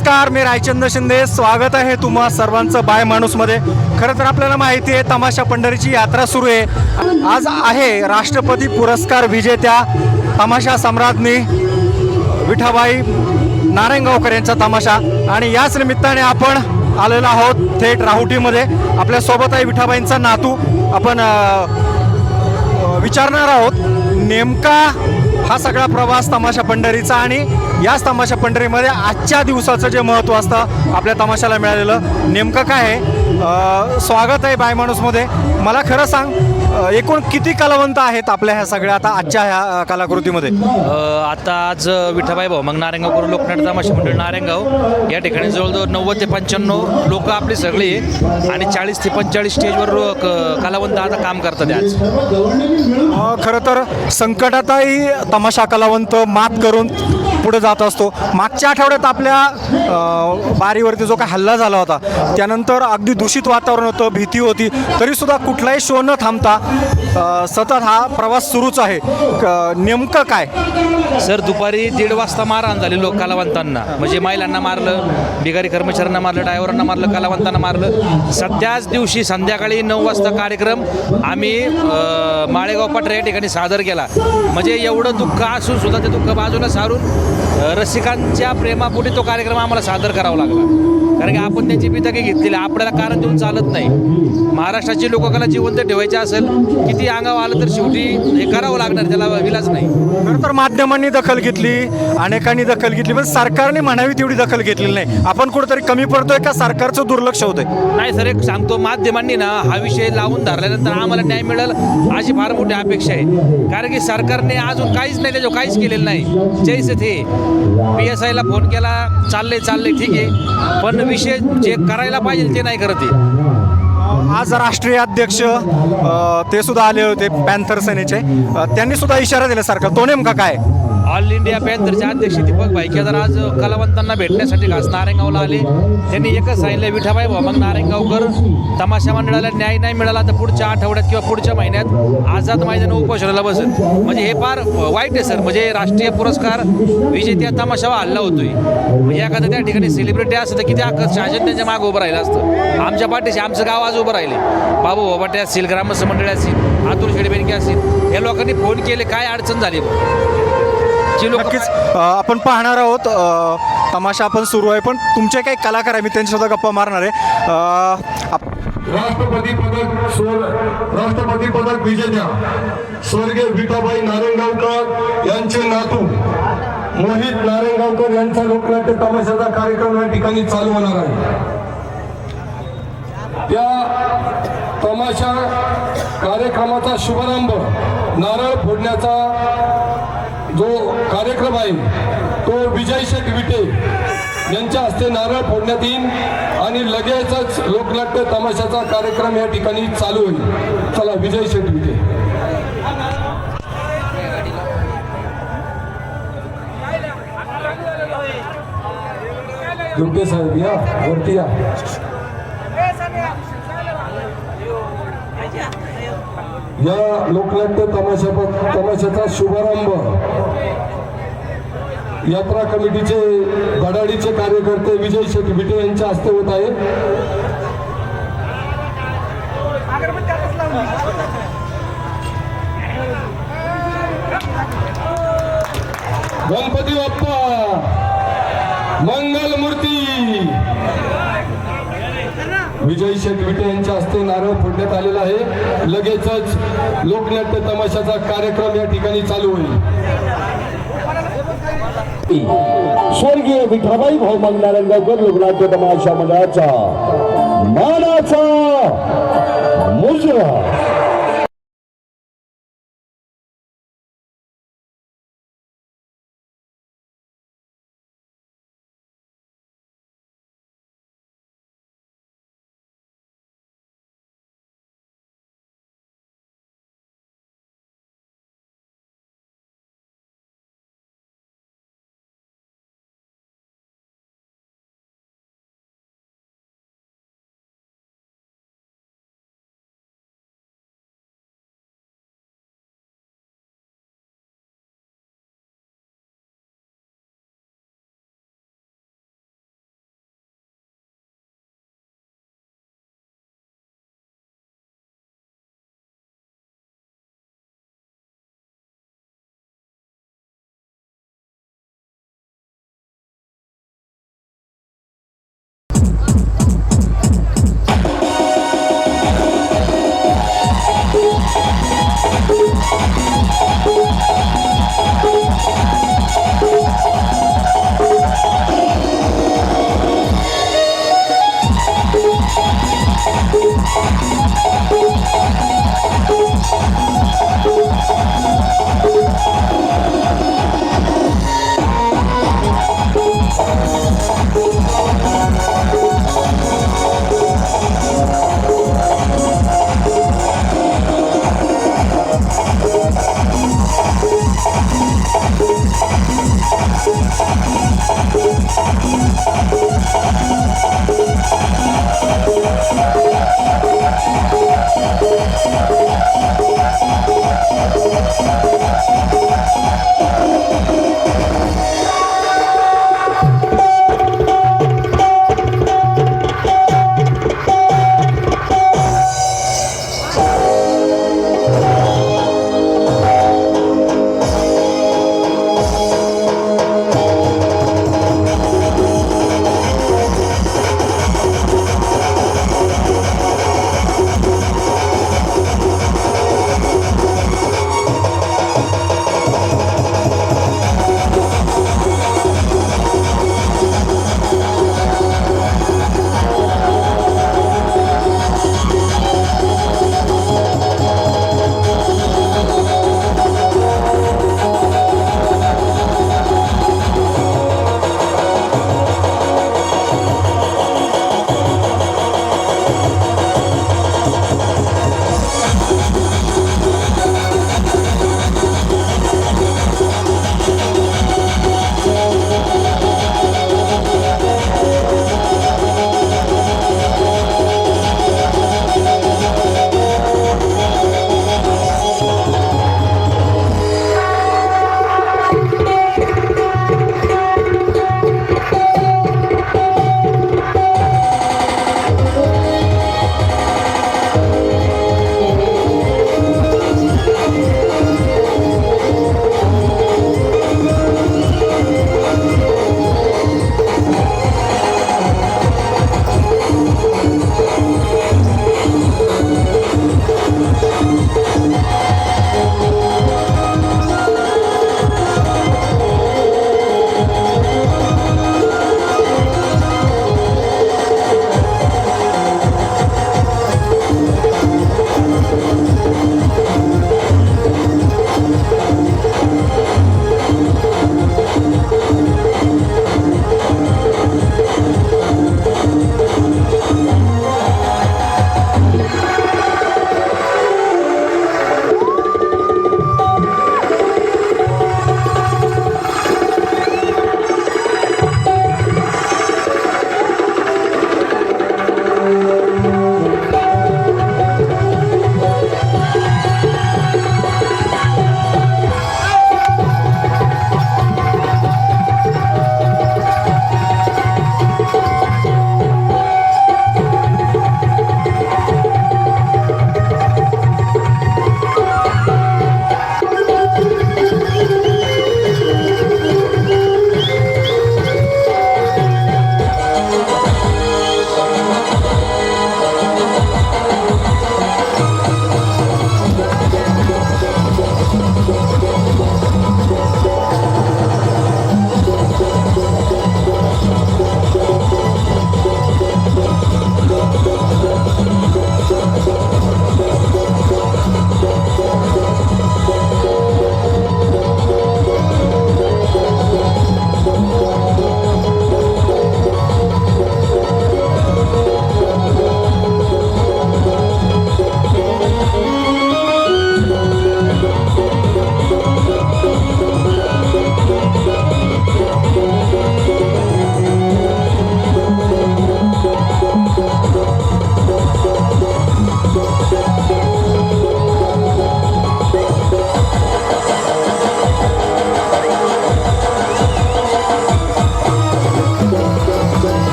नमस्कार, मी रायचंद्र शिंदे. स्वागत आहे तुम्हा सर्वांचं बाय माणूसमध्ये. खरं तर आपल्याला माहिती आहे तमाशा पंढरीची यात्रा सुरू आहे. आज आहे राष्ट्रपती पुरस्कार विजेत्या तमाशा सम्राज्ञी विठाबाई नारायणगावकर यांचा तमाशा आणि याच निमित्ताने आपण आलेलो आहोत थेट राहुटीमध्ये. आपल्यासोबत आहे विठाबाईंचा नातू. आपण विचारणार आहोत नेमका हा सगळा प्रवास तमाशा पंढरीचा आणि याच तमाशा पंढरीमध्ये आजच्या दिवसाचं जे महत्त्व असतं आपल्या तमाशाला मिळालेलं नेमकं काय आहे. स्वागत आहे बाय माणूसमध्ये. मला खरं सांग, एकूण किती कलावंत आहेत आपल्या ह्या सगळ्या आता आजच्या ह्या कलाकृतीमध्ये? आता आज विठाबाई भाऊ मग नारायणगावकर लोकनाट्य तमाशा मंडळ नारायणगाव या ठिकाणी जवळजवळ 90 ते 95 लोक आपली सगळी आणि 40 ते 45 स्टेजवर कलावंत आता काम करतात आज. खरं तर संकटातही तमाशा कलावंत मात करून पुढे जात असतो. मागच्या आठवड्यात आपल्या बारीवरती जो काय हल्ला झाला होता त्यानंतर अगदी दूषित वातावरण होतं, भीती होती, तरीसुद्धा कुठलाही शो न थांबता सतत हा प्रवास सुरूच आहे. नेमकं काय सर, दुपारी 1:30 वाजता मारहाण झाली लोक कलावंतांना, म्हणजे महिलांना मारलं, बिगारी कर्मचाऱ्यांना मारलं, ड्रायव्हरांना मारलं, कलावंतांना मारलं. सध्याच दिवशी संध्याकाळी 9 वाजता कार्यक्रम आम्ही माळेगाव पठार या ठिकाणी सादर केला. म्हणजे एवढं दुःख असून सुद्धा ते दुःख बाजूला सारून रसिकांच्या प्रेमापोटी तो कार्यक्रम आम्हाला सादर करावा लागला. कारण की आपण त्यांची बितकी घेतलेली, आपल्याला कारण देऊन चालत नाही. महाराष्ट्राची लोककला जिवंत ठेवायची असेल, किती अंगावर आलं तर शेवटी हे करावं लागणार, त्याला विलाज नाही. खरं तर माध्यमांनी दखल घेतली, अनेकांनी दखल घेतली, पण सरकारने म्हणावी तेवढी दखल घेतलेली नाही. आपण कुठेतरी कमी पडतोय का सरकारचं दुर्लक्ष होतंय? नाही सर, एक सांगतो, माध्यमांनी ना हा विषय लावून धरल्यानंतर आम्हाला न्याय मिळेल अशी फार मोठी अपेक्षा आहे. कारण की सरकारने अजून काहीच नाही, त्याच्यावर काहीच केलेलं नाही. जैसे ते PSI ला फोन केला, चाललंय ठीक आहे, पण विषय जे करायला पाहिजे ते नाही करत आहे. आज राष्ट्रीय अध्यक्ष ते सुद्धा आले होते पॅन्थर सेनेचे. त्यांनी सुद्धा इशारा दिला सरकार, तो नेमका काय? ऑल इंडिया पॅन्थरचे अध्यक्ष दीपक भाई केदार आज कलावंतांना भेटण्यासाठी खास नारायणगावला आले. त्यांनी एकच सांगितलं, विठाबाई भाऊ मग नारायणगावकर तमाशा मंडळाला न्याय नाही मिळाला तर पुढच्या आठवड्यात किंवा पुढच्या महिन्यात आझाद मैदान उपोषणाला बसेल. म्हणजे हे फार वाईट आहे सर. म्हणजे राष्ट्रीय पुरस्कार विजेत्या तमाशावर हल्ला होतोय. म्हणजे एखादं त्या ठिकाणी सेलिब्रिटी असतं तर किती शासन त्यांच्या मागं उभं राहिलं असतं. आमच्या पाठीशी आमचं गाव आज उभं राहिले. बाबू भोबाटे असतील, ग्रामस्थ मंडळी असतील, अतुल शेडबेनके असतील, या लोकांनी फोन केले, काय अडचण झाली. नक्कीच आपण पाहणार आहोत. तमाशा आपण सुरू आहे, पण तुमचे काही कलाकार आहे, मी त्यांच्यासुद्धा गप्पा मारणार आहे. राष्ट्रपती पदक विजेत्या स्वर्गीय विठाबाई नारायणगावकर यांचे नातू मोहित नारायणगावकर यांचा लोकनाट्य तमाशाचा कार्यक्रम या ठिकाणी चालू होणार आहे. त्या तमाशा कार्यक्रमाचा शुभारंभ नारळ फोडण्याचा जो कार्यक्रम आहे तो विजय शेठ विटे यांच्या हस्ते नारळ फोडण्यात येईल आणि लगेचच लोकनाट्य तमाशाचा कार्यक्रम या ठिकाणी चालू होईल. चला, विजय शेठ विटे. दुर्गे साहेब या वरती या. या लोकनाट्य तमाशाचा शुभारंभ यात्रा कमिटीचे धडाडीचे कार्यकर्ते विजय शेठ विटे यांच्या हस्ते होत आहे. गणपती बाप्पा मंगल मूर्ती. विजय शेठ विटे यांच्या हस्ते नारळ फोडण्यात आलेला आहे. लगेचच लोकनाट्य तमाशाचा कार्यक्रम या ठिकाणी चालू होईल. स्वर्गीय विठाबाई भाऊ मग नारायणगावकर लोकनाट्य तमाशा मंडळाचा मानाचा मुजरा.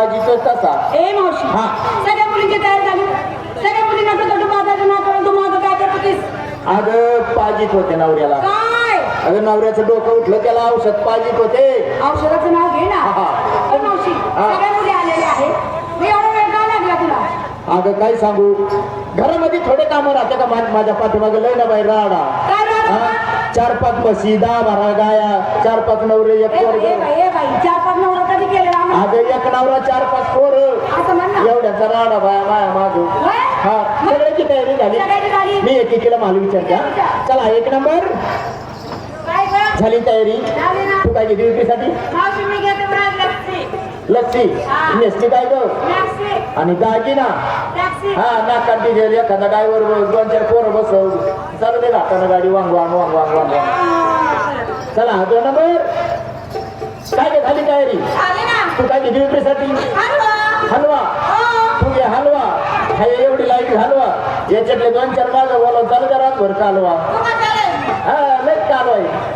पाजीचा तसा ए मावशी हा. सगळ्या मुलींची तयारी झाली सगळ्या मुलींना तो माझा ना करून तू माझं काय करत होतीस अगं पाजीत होते नवऱ्याला काय अगं नवऱ्याचं डोकं उठलं त्याला औषध पाजीत होते औषधाचं नाव घे ना हा. ए मावशी सगळ्या मुली आलेल्या आहेत मी एवढा वेळ का लागला तुला अगं काय सांगू घरामध्ये थोडे कामं राहते का माझ्या पाठीमागे लय ना बाई राडा काय राहणार हा? 4-5 म्हशी 10-12 गाया 4-5 नवरे एक पोरग ए बाई 4-5 नवरा कधी केले आम्ही अगं एक नवरा 4-5 पोरं असं म्हण ना एवढ्याचा राडा बाया माया मागू होय? हा सगळ्याची तयारी झाली सगळ्याची झाली. मी एकीला माल विचारते हा. चला 1 नंबर काय गं? झाली तयारी झाली ना. तू काय घेते विक्रीसाठी मावशी मी घेते बरं लस्सी लस्सी हा. नेसली काय ग टॅक्सी आणि दागिना टॅक्सी हा नाकात डिझेल एखादा गाडीवर 2-4 पोरं बसव चालू दे हातानं गाडी वांग वांग वांग वांग वांग चला 2 नंबर काय काय झाली तयारी झाली ना तू काय घेते विक्रीसाठी हलवा हलवा तू घे हलवा हाय एवढी लाईट हलवा याच्यातले 2-4 मागं बोलाव चालू करा भर कालवा तू का चालेल हा लय कालवा आहे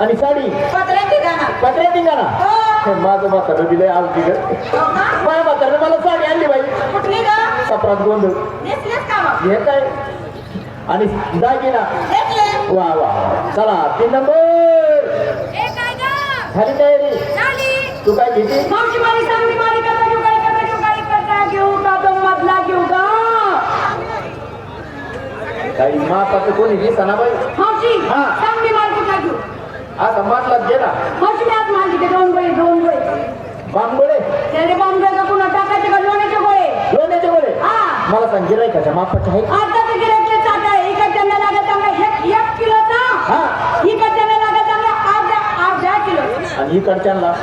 आणि साडी पत्र्याची गाणं पत्र्या टिंगाणा हो हे माझं म्हातारं दिलंय आज दिलं हो का? माझ्या म्हातारं मला साडी आणली बाई कुठली गं? सपरात गोंधळ नेसलीस का मग? हे काय आणि दागिना नेसली. वा वा चला 3 नंबर ए काय गं? झाली तयारी झाली. तू काय घेते मावशी माझी सांगली मारी करता घेऊ काय करता घेऊ काय करता घेऊ का तो मधला घेऊ का काही मापाचं कोणी दिसना बाई मावशी हा. सांगली मारी कुठला घेऊ आता मातलाच घे ना मावशी मी आज मारली ते 2 गोळे बांबोळे त्याने बॉम्बे का पुन्हा टाकायचे का लोण्याचे गोळे लोण्याचे गोळे हा मला सांग गिरायकाच्या मापाचे आहे आता ते गिऱ्हाईक चाट आहे इकडच्यांना लागत चांगला 1 किलोचा हा इकडच्यांना लागत चांगला अर्धा किलो आणि इकडच्यांना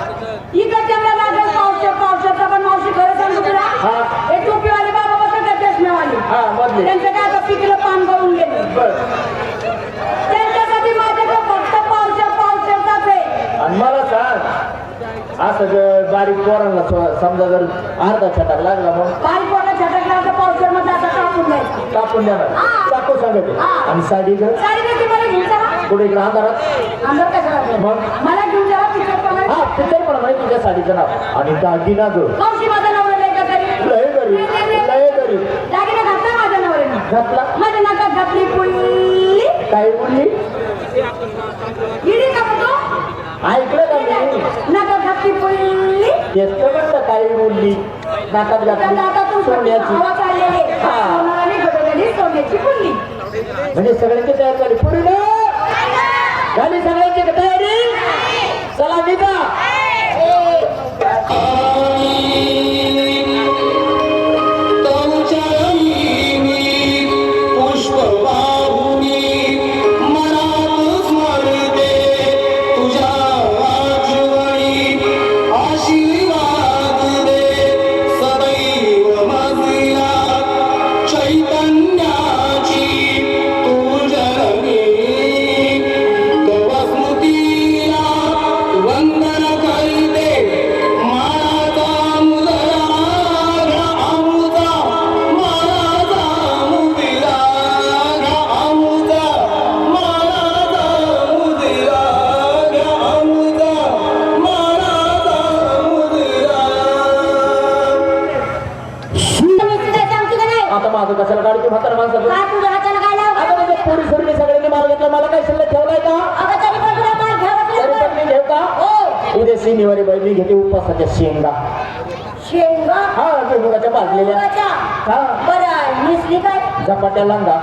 इकडच्यांना लागत पावसाचा पण मावशी खरं सांगू तुला हा. हे टोपीवाले बाबा बसत त्या चष्म्यावाले हा मधले त्यांचं काय आता पिकलं पान गळून गेले बर त्यांच्यासाठी माझ्याकडे फक्त पावसाचाच आहे आणि मला सांग असं जर बारीक पोरांना समजा जर अर्धा छटाक लागला मग बारीक पोरं छटकला तर पावसामध्ये आता कापून द्यायचं कापून देणार हा. टाकू सांगते हा. आणि साडी जर साडी घेतली मला घेऊन चला कुठे इकडे अंधारात अंदर कशाला मग? मला घेऊन जावा पिक्चर बघायला हा पिक्चर पण माहिती तुझ्या साडीचं नाव आणि दागिना ग मावशी माझा नवरा नाही का तरी लय गरीब लय गरीब दागिना घातला माझ्या नवऱ्यानं घातला माझ्या नाकात घातली पुल्ली काय बोलली गिरी का म्हणतो ऐकलं का मी नाकात घातली पुल्ली तेच तर म्हणलं काय बोलली नाकात त्या घातली नाकातून सोन्याची हवा चाललेली हा. सोनाराने घडवलेली सोन्याची पुल्ली म्हणजे सगळ्यांची तयारी झाली पुढे झाली सगळ्यांची तयारी चला निघा आता माझं कशाला गाडीची म्हातारा माणसाचं काय तुझ्या हाताला काय लावलं? आता म्हणजे पोरी सोडली सगळ्यांनी माल घेतला मला काय शिल्लक ठेवलाय का अगं तरी पण तुला मार घ्यावाच तरी लागतं. पण मी घेऊ का हो उद्या शनिवारी बाई मी घेते उपासाच्या शेंगा शेंगा हा भुईमुगाच्या भाजलेल्या मुगाच्या. हा बरं निसली काय झपाट्या लांगा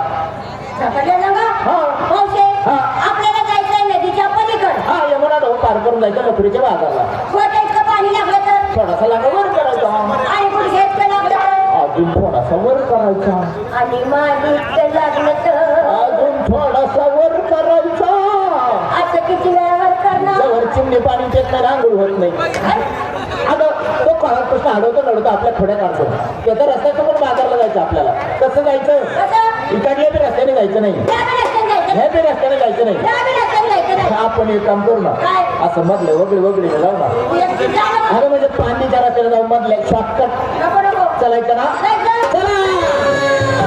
झपाटल्या लंगा हा. पावशे हा. आपल्याला जायचंय नदीच्या पलीकडे हा यमुना ढोळ पार करून जायचं लफडीच्या बाजारला छोट्या इतकं पाणी लागलं तर थोडासा लांगा वर करायचा आणि पुढे इतकं लागलं तर अजून थोडासा वर करायचा आणि माझी इतकं लागलं तर अजून थोडासा वर करायचा असं किती वेळावर करणार जवळ चिमणी पाणी देत नाही आंघोळ होत नाही अगं तो काळापासून अडवतो लढतो आपल्या थोड्या काढतो त्याचा रस्त्याचं पण बाजारला जायचं आपल्याला कसं जायचं कसं इकडल्या बी रस्त्याने जायचं नाही त्या बी रस्त्याने जायचं ह्या बी रस्त्याने जायचं नाही त्या बी रस्त्याने जायचं नाही. आपण एक काम करू ना काय? असं मधलं वगळे वगळे जाऊ ना तू एकटी जा ना मग. अगं म्हणजे पाणीच्या रस्त्याने जाऊ मधल्या शॉर्टकट नको नको चालायचं ना जायचं. चला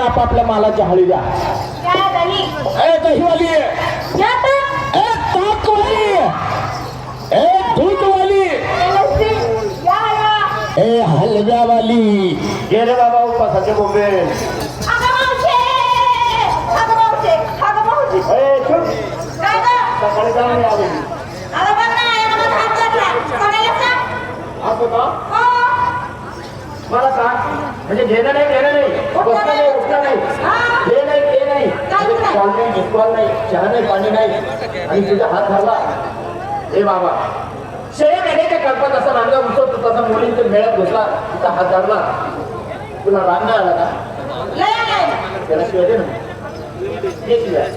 सगळ्यांना आपापल्या मालाची हळी द्या. या दही. ए दहीवाली, या ताक. ए ताकवाली, ए दूधवाली, या या. ए हलव्यावाली. गेले बाबा उपासाचे बोंबे. अगं मावशे. अगं मावशे. अगं मावशे. ए चुप, काय गं? सकाळी जाऊन आले. अगं बघ ना, याला माझा हात लागला. कोणाला सांग? असं का? हो. मला सांग, म्हणजे घेणं नाही घेणं नाही, बसणं नाही उठणं नाही, हे नाही ते नाही, कॉल नाही झिटकॉल नाही, चहा नाही पाणी नाही, आणि तुझा हात धरला. ए बाबा, शेळ्या मेंढ्याच्या कल्पत असा नांगा उचलतो तसा मुलींचे मेळ्यात घुसला, तिचा हात धरला. तुला राग नाही आला का? लय आलाय. त्याला शिवाय दे ना. ये शिवाय.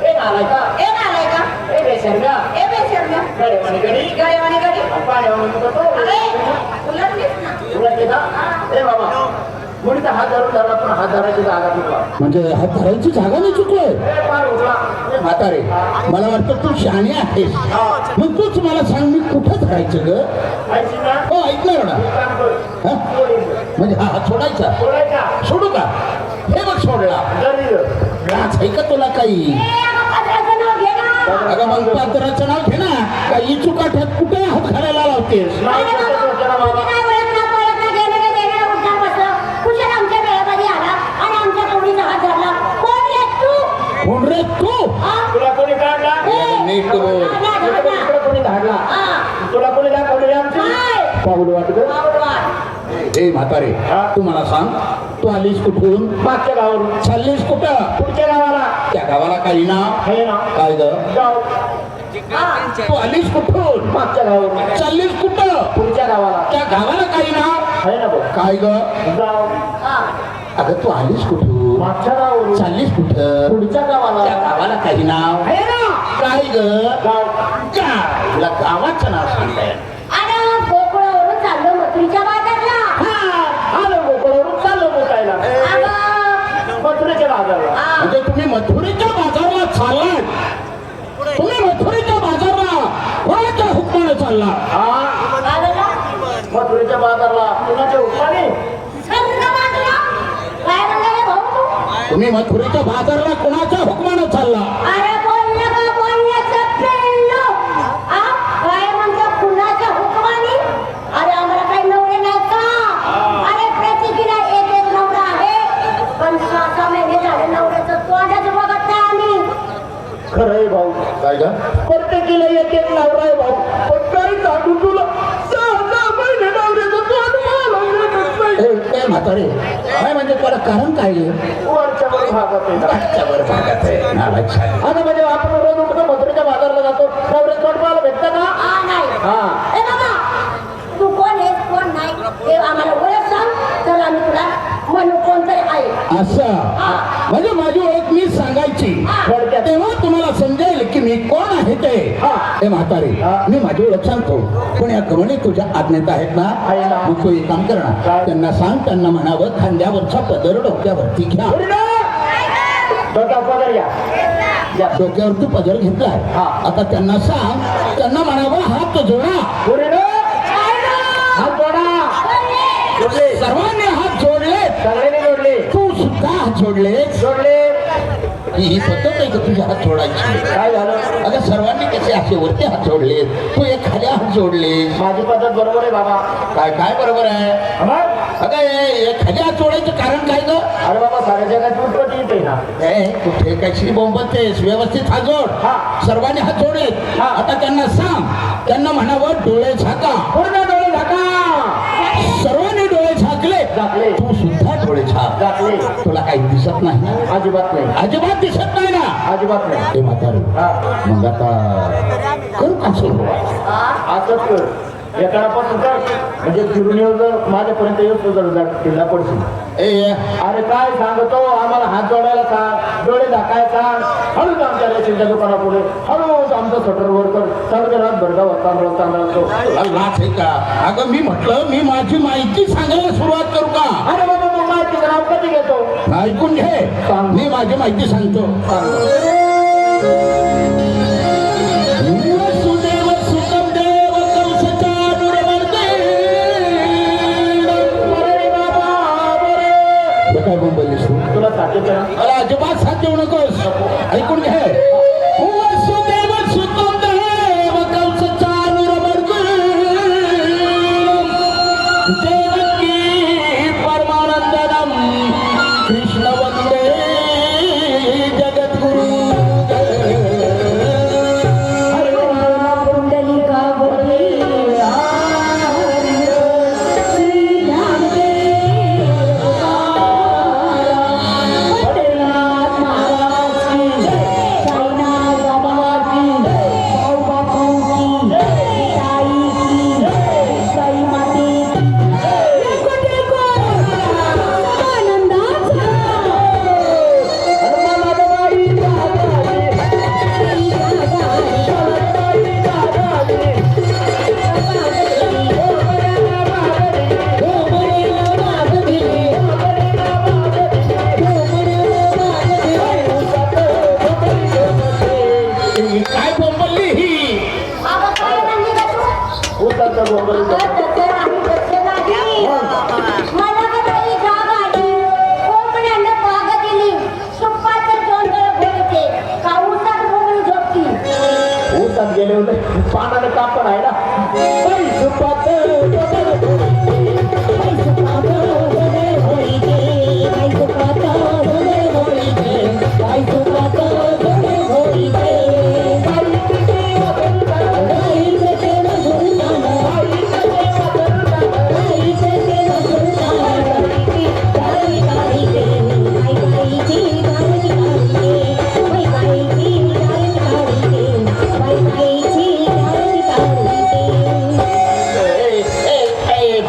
ए नालायका, ए नालायका. ए बेशर्म्या, ए बेशर्म्या. गडेवाणी गडी, गडेवाणी गडी. पाण्यावाणी करतो. अरे, उलटलीस ना. तुला केला? ए बाबा, मुलीचा हात धरून धरला पण हात धरायची जागा चुकला. म्हणजे हात धरायची जागा नाही चुकलोय. ए पार उठला. म्हातारे, मला वाटतं तू शहाणी आहेस. मग तूच मला सांग, मी कुठं धरायचं ग? ऐकशील ना? हो ऐकणार ना. काम कर. हा? म्हणजे हा हात सोडायचा? बोलायचा. सोडू का? हे बघ सोडला. जरी ग. राज आहे का तुला काही? ए, अगं पत्राचं नाव घे ना. अगं मग पात्राचं नाव घे ना. काही चुकाठ्यात कुठे हात घालायला लावतेस? नाही अरे करत बाबा, होता ना बाबा. तुम्ही काय वळत ना, पळत ना, गेलं का गेलं, उठणार बसलं. कुशल आमच्या वेळामध्ये आला आणि आमच्या कवडीचा हात धरला. कोण रे तू? कोण रे तू? हा? तुला कोणी काढला? ए, नीट बोल. ना, ना, इकडं ना. कोणी धाडला? हा. तुला कोणी दाखवली आमची? काय? पाऊल वाटत. आवडवार. हे म्हातारे, तू मला सांग, तू आलीस कुठून? मागच्या गावावरून. चाललीस कुठं? पुढच्या गावाला. त्या गावाला काही ना? आहे ना? काय ग? गाव. तू आलीस कुठून? मागच्या गावावरून. चाललीस कुठं? पुढच्या गावाला. त्या गावाला काही ना? आहे ना बघ. काय ग? गाव. हा. अगं तू आलीस कुठून? मागच्या गावावरून. चाललीस कुठं? पुढच्या त्या गावाला. गावाला काही नाव? आहे ना? काय ग? गाव. काय? तुला गावाचं नाव सांगताय? अरे, गोकुळावरून चाललो मथुरीच्या बाजारला. हा. आलो गोकुळावरून चाललो मोकायला. अगं. मथुरेच्या बाजारला. हा. म्हणजे तुम्ही मथुरेच्या बाजारला चाललात? तुम्ही मथुरेच्या बाजारला कोणाच्या हुकमाने चालला? हा. काय झालं? मथुरेच्या बाजारला कुणाच्या उपाने? सर्व बाजूला. काय म्हणले भाऊ तू? तुम्ही मथुरेच्या बाजारला कोणाच्या हुकमाने चालला? अरे बोललं का बोलण्याचं पेळलं. हा? काय म्हणतो कुणाच्या हुकमाने? अरे आम्हाला काही नवरे नाही का? अरे प्रत्येकीला एक एक नवरा आहे, पण 6 महिने झाले नवऱ्याचं तोंडच बघत नाही आम्ही. खरं आहे भाऊ. काय ग? प्रत्येकीला एक एक नवरा आहे भाऊ, पण काय सांगू तुला, 6 महिने नवऱ्याचं तोंड मला भेटत नाही. ए म्हातारे, काय म्हणजे तुला कारण काय आहे? वरच्यावर भागात आहे ना. वरच्यावर भागात आहे. नालायक साहेब. आता म्हणजे आपण रोज उठतो मथुरेच्या बाजारला जातो, नवऱ्याचं तोंड मला भेटतं का? हा नाही. हा. ए बाबा, तू कोण आहेस कोण नाही ते आम्हाला ओळख सांग, तर आम्ही तुला म्हणू कोणतरी आहे. असं म्हणजे माझी ओळख मी सांगायची, थोडक्यात. तेव्हा तुम्हाला समजेल की मी कोण आहे ते. हे म्हातारे, मी माझी ओळख सांगतो, पण या गवणी तुझ्या आज्ञेत आहेत ना? आहे ना. मग तू एक काम कर ना, काय? त्यांना सांग, त्यांना म्हणावं खांद्यावरचा पदर डोक्यावरती घ्या. डोक्यावर पदर या. या. डोक्यावरती पदर घेतलाय. हा. आता त्यांना सांग, त्यांना म्हणावं हात जोडा. पुरीनो, हात जोडा. जोडले. सर्वांनी हात जोडले. सगळ्यांनी जोडले. तू सुद्धा हात जोडले. जोडले. ही पद्धत आहे का तुझे हात जोडायची? काय झालं? अगं सर्वांनी कसे असे वरती हात जोडले, तू एक खाली हात जोडले. माझी पद्धत बरोबर आहे बाबा. काय काय बरोबर आहे? मग? अगं एक खाली हात जोडायचं कारण काय ग? अरे बाबा, साऱ्या जगात उत्पत्ती येते ना. कुठे कशी बोंबतेस? व्यवस्थित हात जोड. हा. सर्वांनी हात जोडलेत. हा. आता त्यांना सांग, त्यांना म्हणावं डोळे झाका. पूर्ण डोळे झाका. सर्वांनी डोळे झाकले. झाकले. तू सुद्धा डोळे झाक. झाकले. तुला काही दिसत नाही? अजिबात नाही. अजिबात दिसत नाही ना? अजिबात नाही. हे म्हातारे, हा. मग आता करू का सुरू? असंच कर. एकापासून कर, म्हणजे फिरून येऊ, जर माझ्यापर्यंत येऊ तुझं जर किल्ला पडशील. अरे काय सांगतो, आम्हाला हात जोडायला सांग, डोळे झाकायला सांग, हळूच आमच्या रेशीमच्या दुकानापुढे हळूच आमचं शटर वर कर. चालू रात भरगाव तांदळतो. तुला लाच आहे का? अगं मी म्हटलं, मी माझी माहिती सांगायला सुरुवात करू का? अरे बाबा, मग माहितीचं नाव कधी घेतो? ऐकून घे, सांग. मी माझी माहिती सांगतो. वसुदेव सुतम देव कंस चाणूरमर्दे. अरे बाबा, बरे. हे काय बोंबलीस तू? तुला साथ देते ना? अरे अजिबात साथ देऊ नकोस. ऐकून घे. वसुदेव सुतं देव कंस चाणूरमर्दन. देवकी परमानंदनम कृष्ण वंदे जगद्गुरु. पुंडलिका बोले श्री रामदेव भोलेनाथ महाराज की साईनाथ बाबा की भाऊ बापू की ताई की साई माती आनंदाचा काय बोंबलली ही? अगं काय म्हणली गं तू? उतरतं बोंबल. अगं तसं नाही, तसं नाही. मला का तरी जाग आली. कोंबड्यानं पाग दिली. सुपाचं तोंड बोलते. का उसात बोंबली झोपती. ऊसात गेले होते पानानं कापड आहे ना.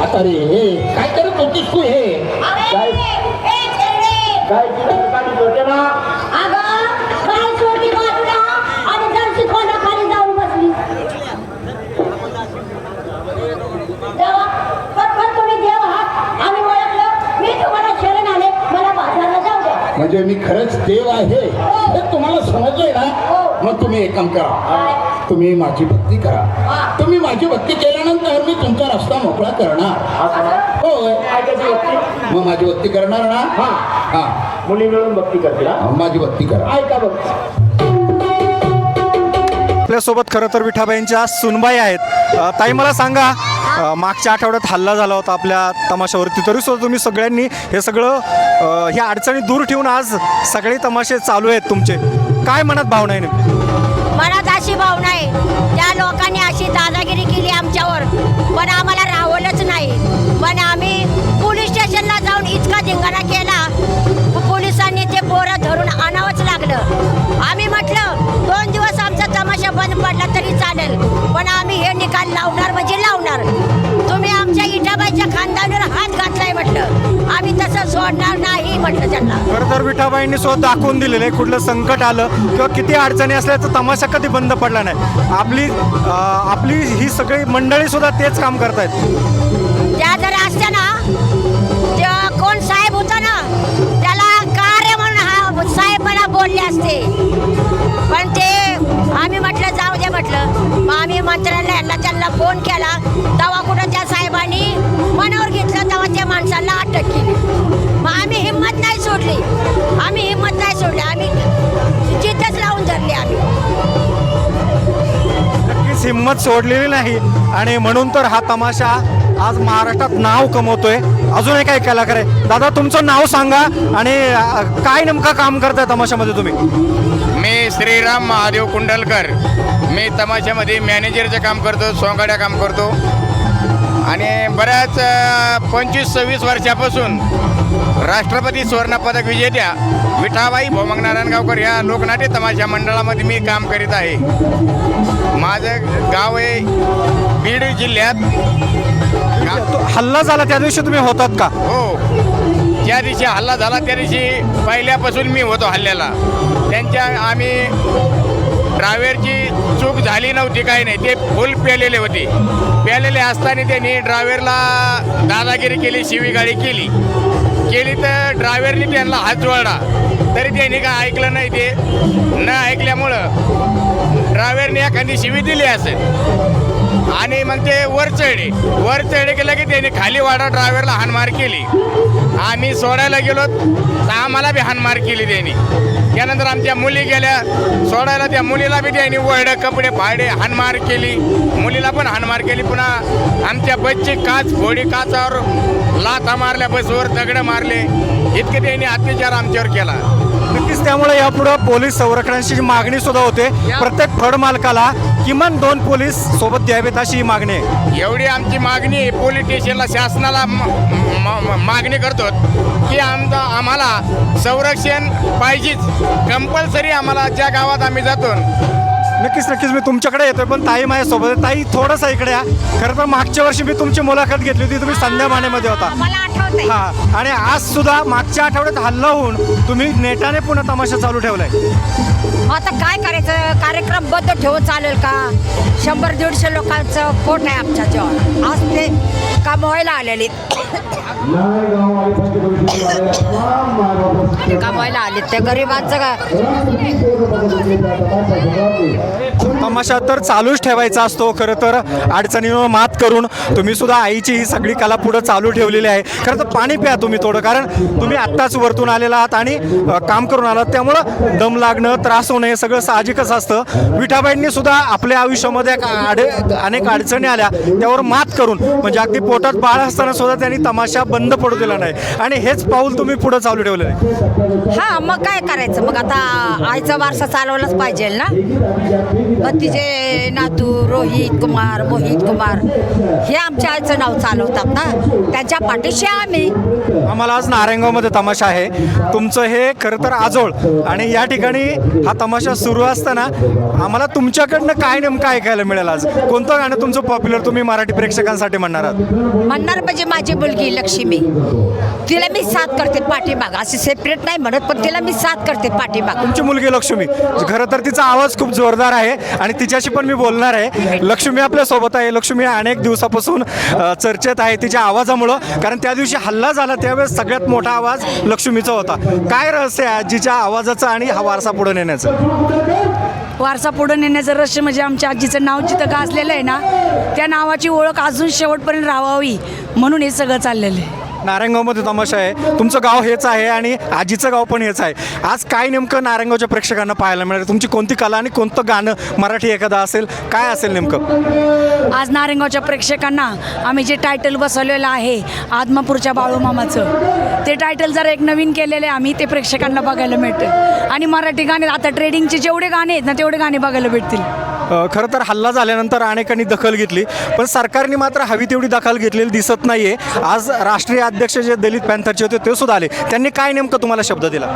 आता रे हे काय करत होतीस तू हे? अरे, ए चेडे. काय तिला काढी होते ना. अगं, काय सोडली बाजूला आणि जर्सी खाली जाऊन बसली. तेव्हा पटकन तुम्ही देव आहात आणि ओळखलं. मी तुम्हाला शरण आले. मला बाजारला जाऊ द्या. म्हणजे मी खरंच देव आहे हे तुम्हाला समजलंय ना? मग तुम्ही एक काम करा. तुम्ही माझी भक्ती करा. तुम्ही माझी भक्ती केल्यानंतर मी तुमचा रस्ता मोकळा करणार. होय. काय त्याची भक्ती? मग माझी भक्ती करणार ना? हा. हा. मुली मिळून भक्ती करतील हा? माझी भक्ती करा. ऐका बघ. आपल्यासोबत खरं तर विठाबाईंच्या सुनबाई आहेत. ताई मला सांगा, मागच्या आठवड्यात हल्ला झाला होता आपल्या तमाशावरती, तरी सुद्धा तुम्ही सगळ्यांनी हे सगळं ह्या अडचणी दूर ठेवून आज सगळे तमाशे चालू आहेत तुमचे. काय मनात भावना आहे नेमकी? मनात अशी भावना आहे, त्या लोकांनी अशी दादागिरी केली आमच्यावर, पण आम्हाला राहवलंच नाही. पण आम्ही पोलीस स्टेशनला जाऊन इतका धिंगाणा केला, पोलिसांनी ते पोरं धरून आणावंच लागलं. आम्ही म्हटलं 2 दिवस आमचा तमाशा बंद पडला तरी चालेल, पण आम्ही हे निकाल लावणार म्हणजे लावणार. तुम्ही आमच्या इटाबाईच्या खानदानावर हात घातलाय म्हटलं, आम्ही तसं सोडणार नाही म्हटलं त्यांना. खरं तर विठाबाईंनी स्वतः दाखवून दिलेलं आहे, कुठलं संकट आलं किंवा किती अडचणी असल्या तर तमाशा कधी बंद पडला नाही. आपली ही सगळी मंडळी सुद्धा तेच काम करतायत. त्या जर असत्या ना, तेव्हा कोण साहेब होता ना, त्याला कार्य म्हणून हा साहेब मला बोलले असते. पण ते आम्ही म्हटलं जाऊ दे म्हटलं. मग आम्ही मंत्रालयाला त्यांना फोन केला, तेव्हा कुठं त्या साहेबांनी मनावर घेतलं, तेव्हा त्या माणसाला अटक केली. मग आम्ही हिंमत नाही सोडली, आम्ही जिद्दच लावून धरली. आम्ही नक्कीच हिंमत सोडलेली नाही आणि म्हणून तर हा तमाशा आज महाराष्ट्रात नाव कमवतोय. अजूनही काही कलाकार आहे. दादा तुमचं नाव सांगा आणि काय नेमकं काम करताय तमाशामध्ये तुम्ही? मी श्रीराम महादेव कुंडलकर. मी तमाशामध्ये मॅनेजरचं काम करतो, सोंगाड्या काम करतो आणि बऱ्याच 25-26 वर्षापासून राष्ट्रपती सुवर्णपदक विजेत्या विठाबाई भोमंग नारायणगावकर या लोकनाट्य तमाशा मंडळामध्ये मी काम करीत आहे. माझं गाव आहे बीड जिल्ह्यात. हल्ला झाला त्या दिवशी तुम्ही होतात का? हो, ज्या दिवशी हल्ला झाला त्या दिवशी पहिल्यापासून मी होतो हल्ल्याला. त्यांच्या आम्ही ड्रायव्हरची चूक झाली नव्हती, काही नाही, ते फुल प्यालेले होते. प्यालेले असताना त्यांनी ड्रायव्हरला दादागिरी केली, शिवीगाळी केली तर ड्रायव्हरनी त्यांना हात जोडला, तरी त्यांनी काय ऐकलं नाही. ते न ऐकल्यामुळं ड्रायव्हरने एखादी शिवी दिली असेल आणि मग ते वर चढे केलं की त्याने खाली वाडा ड्रायव्हरला हाणमार केली. आम्ही सोडायला गेलो तर आम्हाला बी हाणमार केली त्यांनी. त्यानंतर आमच्या मुली गेल्या सोडायला, त्या मुलीला बी त्यांनी वरडं कपडे फाडे हाणमार केली, मुलीला पण हाणमार केली. पुन्हा आमच्या बसची काच फोडी, काचावर लाथा मारल्या, बसवर दगड मारले, इतके त्यांनी अत्याचार आमच्यावर केला. नक्कीच त्यामुळे यापुढं पोलीस संरक्षणाची मागणी सुद्धा होते. प्रत्येक फड मालकाला किमान 2 पोलीस सोबत द्यावेत अशी ही मागणी आहे. एवढी आमची मागणी आहे. पोलीस स्टेशनला, शासनाला मागणी करतो की आम्हाला संरक्षण पाहिजेच, कंपल्सरी. आम्हाला ज्या गावात आम्ही जातो. नक्कीच मी तुमच्याकडे येतोय, पण ताई माझ्यासोबत आहे. ताई थोडंसं इकडे या. खरं तर मागच्या वर्षी मी तुमची मुलाखत घेतली होती, तुम्ही संध्या मानेमध्ये होता. मला आठवतंय. हा, आणि आज सुद्धा मागच्या आठवड्यात हल्ला होऊन तुम्ही नेटाने पुन्हा तमाशा चालू ठेवलाय. मग आता काय करायचं, कार्यक्रम बद्द ठेवून चालेल का? 100-150 लोकांचं पोट आहे आमच्या जेवण. आज ते कमवायला आलेले, कमवायला आले ते गरिबांचं का. तमाशा तर चालूच ठेवायचा असतो. खरं तर अडचणीवर मात करून तुम्ही सुद्धा आईची ही सगळी कला पुढे चालू ठेवलेली आहे. खरं तर पाणी प्या तुम्ही थोडं, कारण तुम्ही आत्ताच वरतून आलेला आहात आणि काम करून आलात, त्यामुळं दम लागणं, त्रास होणं हे सगळं साहजिकच असतं. विठाबाईंनी सुद्धा आपल्या आयुष्यामध्ये अनेक अडचणी आल्या, त्यावर मात करून म्हणजे अगदी पोटात बाळ असताना सुद्धा त्यांनी तमाशा बंद पडू दिला नाही, आणि हेच पाऊल तुम्ही पुढे चालू ठेवलेलं आहे. हा, मग काय करायचं, मग आता आईचा वारसा चालवलाच पाहिजे ना. मग तिचे नातू रोहित कुमार, मोहित कुमार हे आमच्या आईचं नाव चालवतात ना, त्यांच्या पाठीशी आम्ही. आम्हाला आज नारायणगावमध्ये तमाशा आहे. तुमचं हे खरं तर आजोळ, आणि या ठिकाणी हा तमाशा सुरू असताना आम्हाला तुमच्याकडनं काय नेमकं ऐकायला मिळेल? आज कोणतं गाणं तुमचं पॉप्युलर तुम्ही मराठी प्रेक्षकांसाठी म्हणणार आहात? म्हणणार म्हणजे माझी मुलगी लक्ष्मी, तिला मी साथ करते पाठीमाग, अशी सेपरेट नाही म्हणत, पण तिला मी साथ करते पाठीमाग. तुमची मुलगी लक्ष्मी, खरं तर तिचा आवाज खूप जोरदार आहे आणि तिच्याशी पण मी बोलणार आहे. लक्ष्मी आपल्या सोबत आहे. लक्ष्मी अनेक दिवसापासून चर्चेत आहे तिच्या आवाजामुळं, कारण त्या दिवशी हल्ला झाला त्यावेळेस सगळ्यात मोठा आवाज लक्ष्मीचा होता. काय रहस्य आहे आजीच्या आवाजाचं आणि हा वारसा पुढे नेण्याचं? वारसा पुढे नेण्याचं रहस्य म्हणजे आमच्या आजीचं नाव जिथं गाजलेलं आहे ना, त्या नावाची ओळख अजून शेवटपर्यंत राहावी म्हणून हे सगळं चाललेलं आहे. नारायणगावमध्ये तमाशा आहे, तुमचं गाव हेच आहे आणि आजीचं गाव पण हेच आहे. आज काय नेमकं नारायणगावच्या प्रेक्षकांना पाहायला मिळेल? तुमची कोणती कला आणि कोणतं गाणं मराठी एखादं असेल, काय असेल नेमकं? आज नारायणगावच्या प्रेक्षकांना आम्ही जे टायटल बसवलेलं आहे आदमापूरच्या बाळूमामाचं, ते टायटल जरा एक नवीन केलेलं आहे आम्ही, ते प्रेक्षकांना बघायला मिळतं. आणि मराठी गाणे आता ट्रेडिंगचे जेवढे गाणे आहेत ना तेवढे गाणे बघायला भेटतील. खरं तर हल्ला झाल्यानंतर अनेकांनी दखल घेतली, पण सरकारने मात्र हवी तेवढी दखल घेतलेली दिसत नाहीये. आज राष्ट्रीय अध्यक्ष जे दलित पॅन्थरचे होते ते सुद्धा आले. त्यांनी काय नेमकं तुम्हाला शब्द दिला?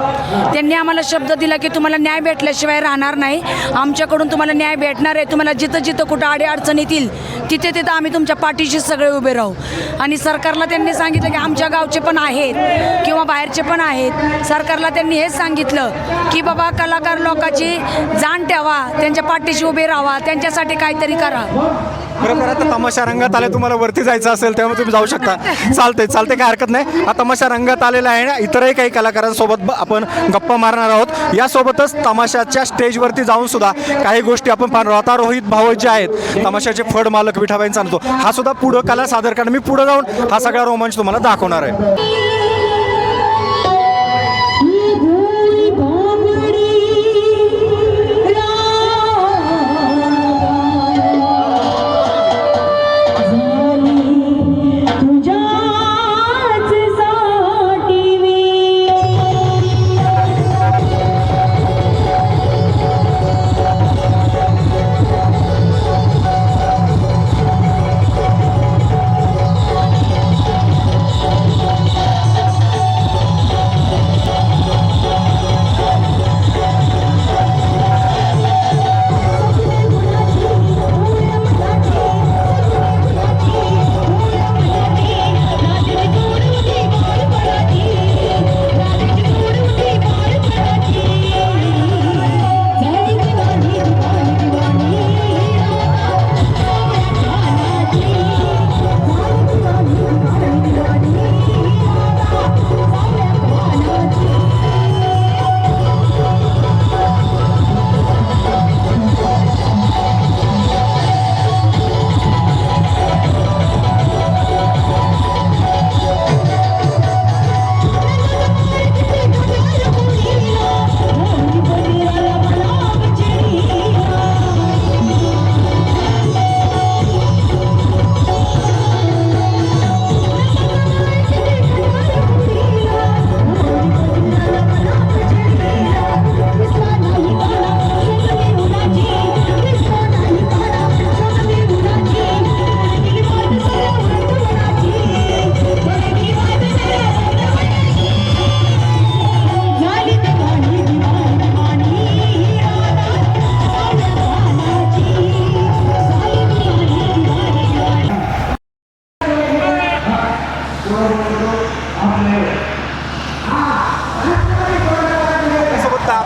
त्यांनी आम्हाला शब्द दिला की तुम्हाला न्याय भेटल्याशिवाय राहणार नाही, आमच्याकडून तुम्हाला न्याय भेटणार आहे. तुम्हाला जिथं जिथं कुठं अडचण येतील तिथे तिथं आम्ही तुमच्या पाठीशी सगळे उभे राहू. आणि सरकारला त्यांनी सांगितलं की आमच्या गावचे पण आहेत किंवा बाहेरचे पण आहेत. सरकारला त्यांनी हेच सांगितलं की बाबा कलाकार लोकांची जाण ठेवा, त्यांच्या पाठीशी उभे राहा, त्यांच्यासाठी काहीतरी करा. खरं तर आता तमाशा रंगात आले, तुम्हाला वरती जायचं असेल त्यामुळे तुम्ही जाऊ शकता. चालते काय हरकत नाही. हा तमाशा रंगात आलेला आहे ना, इतरही काही कलाकारांसोबत आपण गप्पा मारणार आहोत. यासोबतच तमाशाच्या स्टेजवरती जाऊन सुद्धा काही गोष्टी आपण पाहणार आहोत. आता रोहित भाऊ जे आहेत तमाशाचे फड मालक विठाबाईंचा आणतो, हा सुद्धा पुढं कला सादर करणार. मी पुढे जाऊन हा सगळा रोमांच तुम्हाला दाखवणार आहे.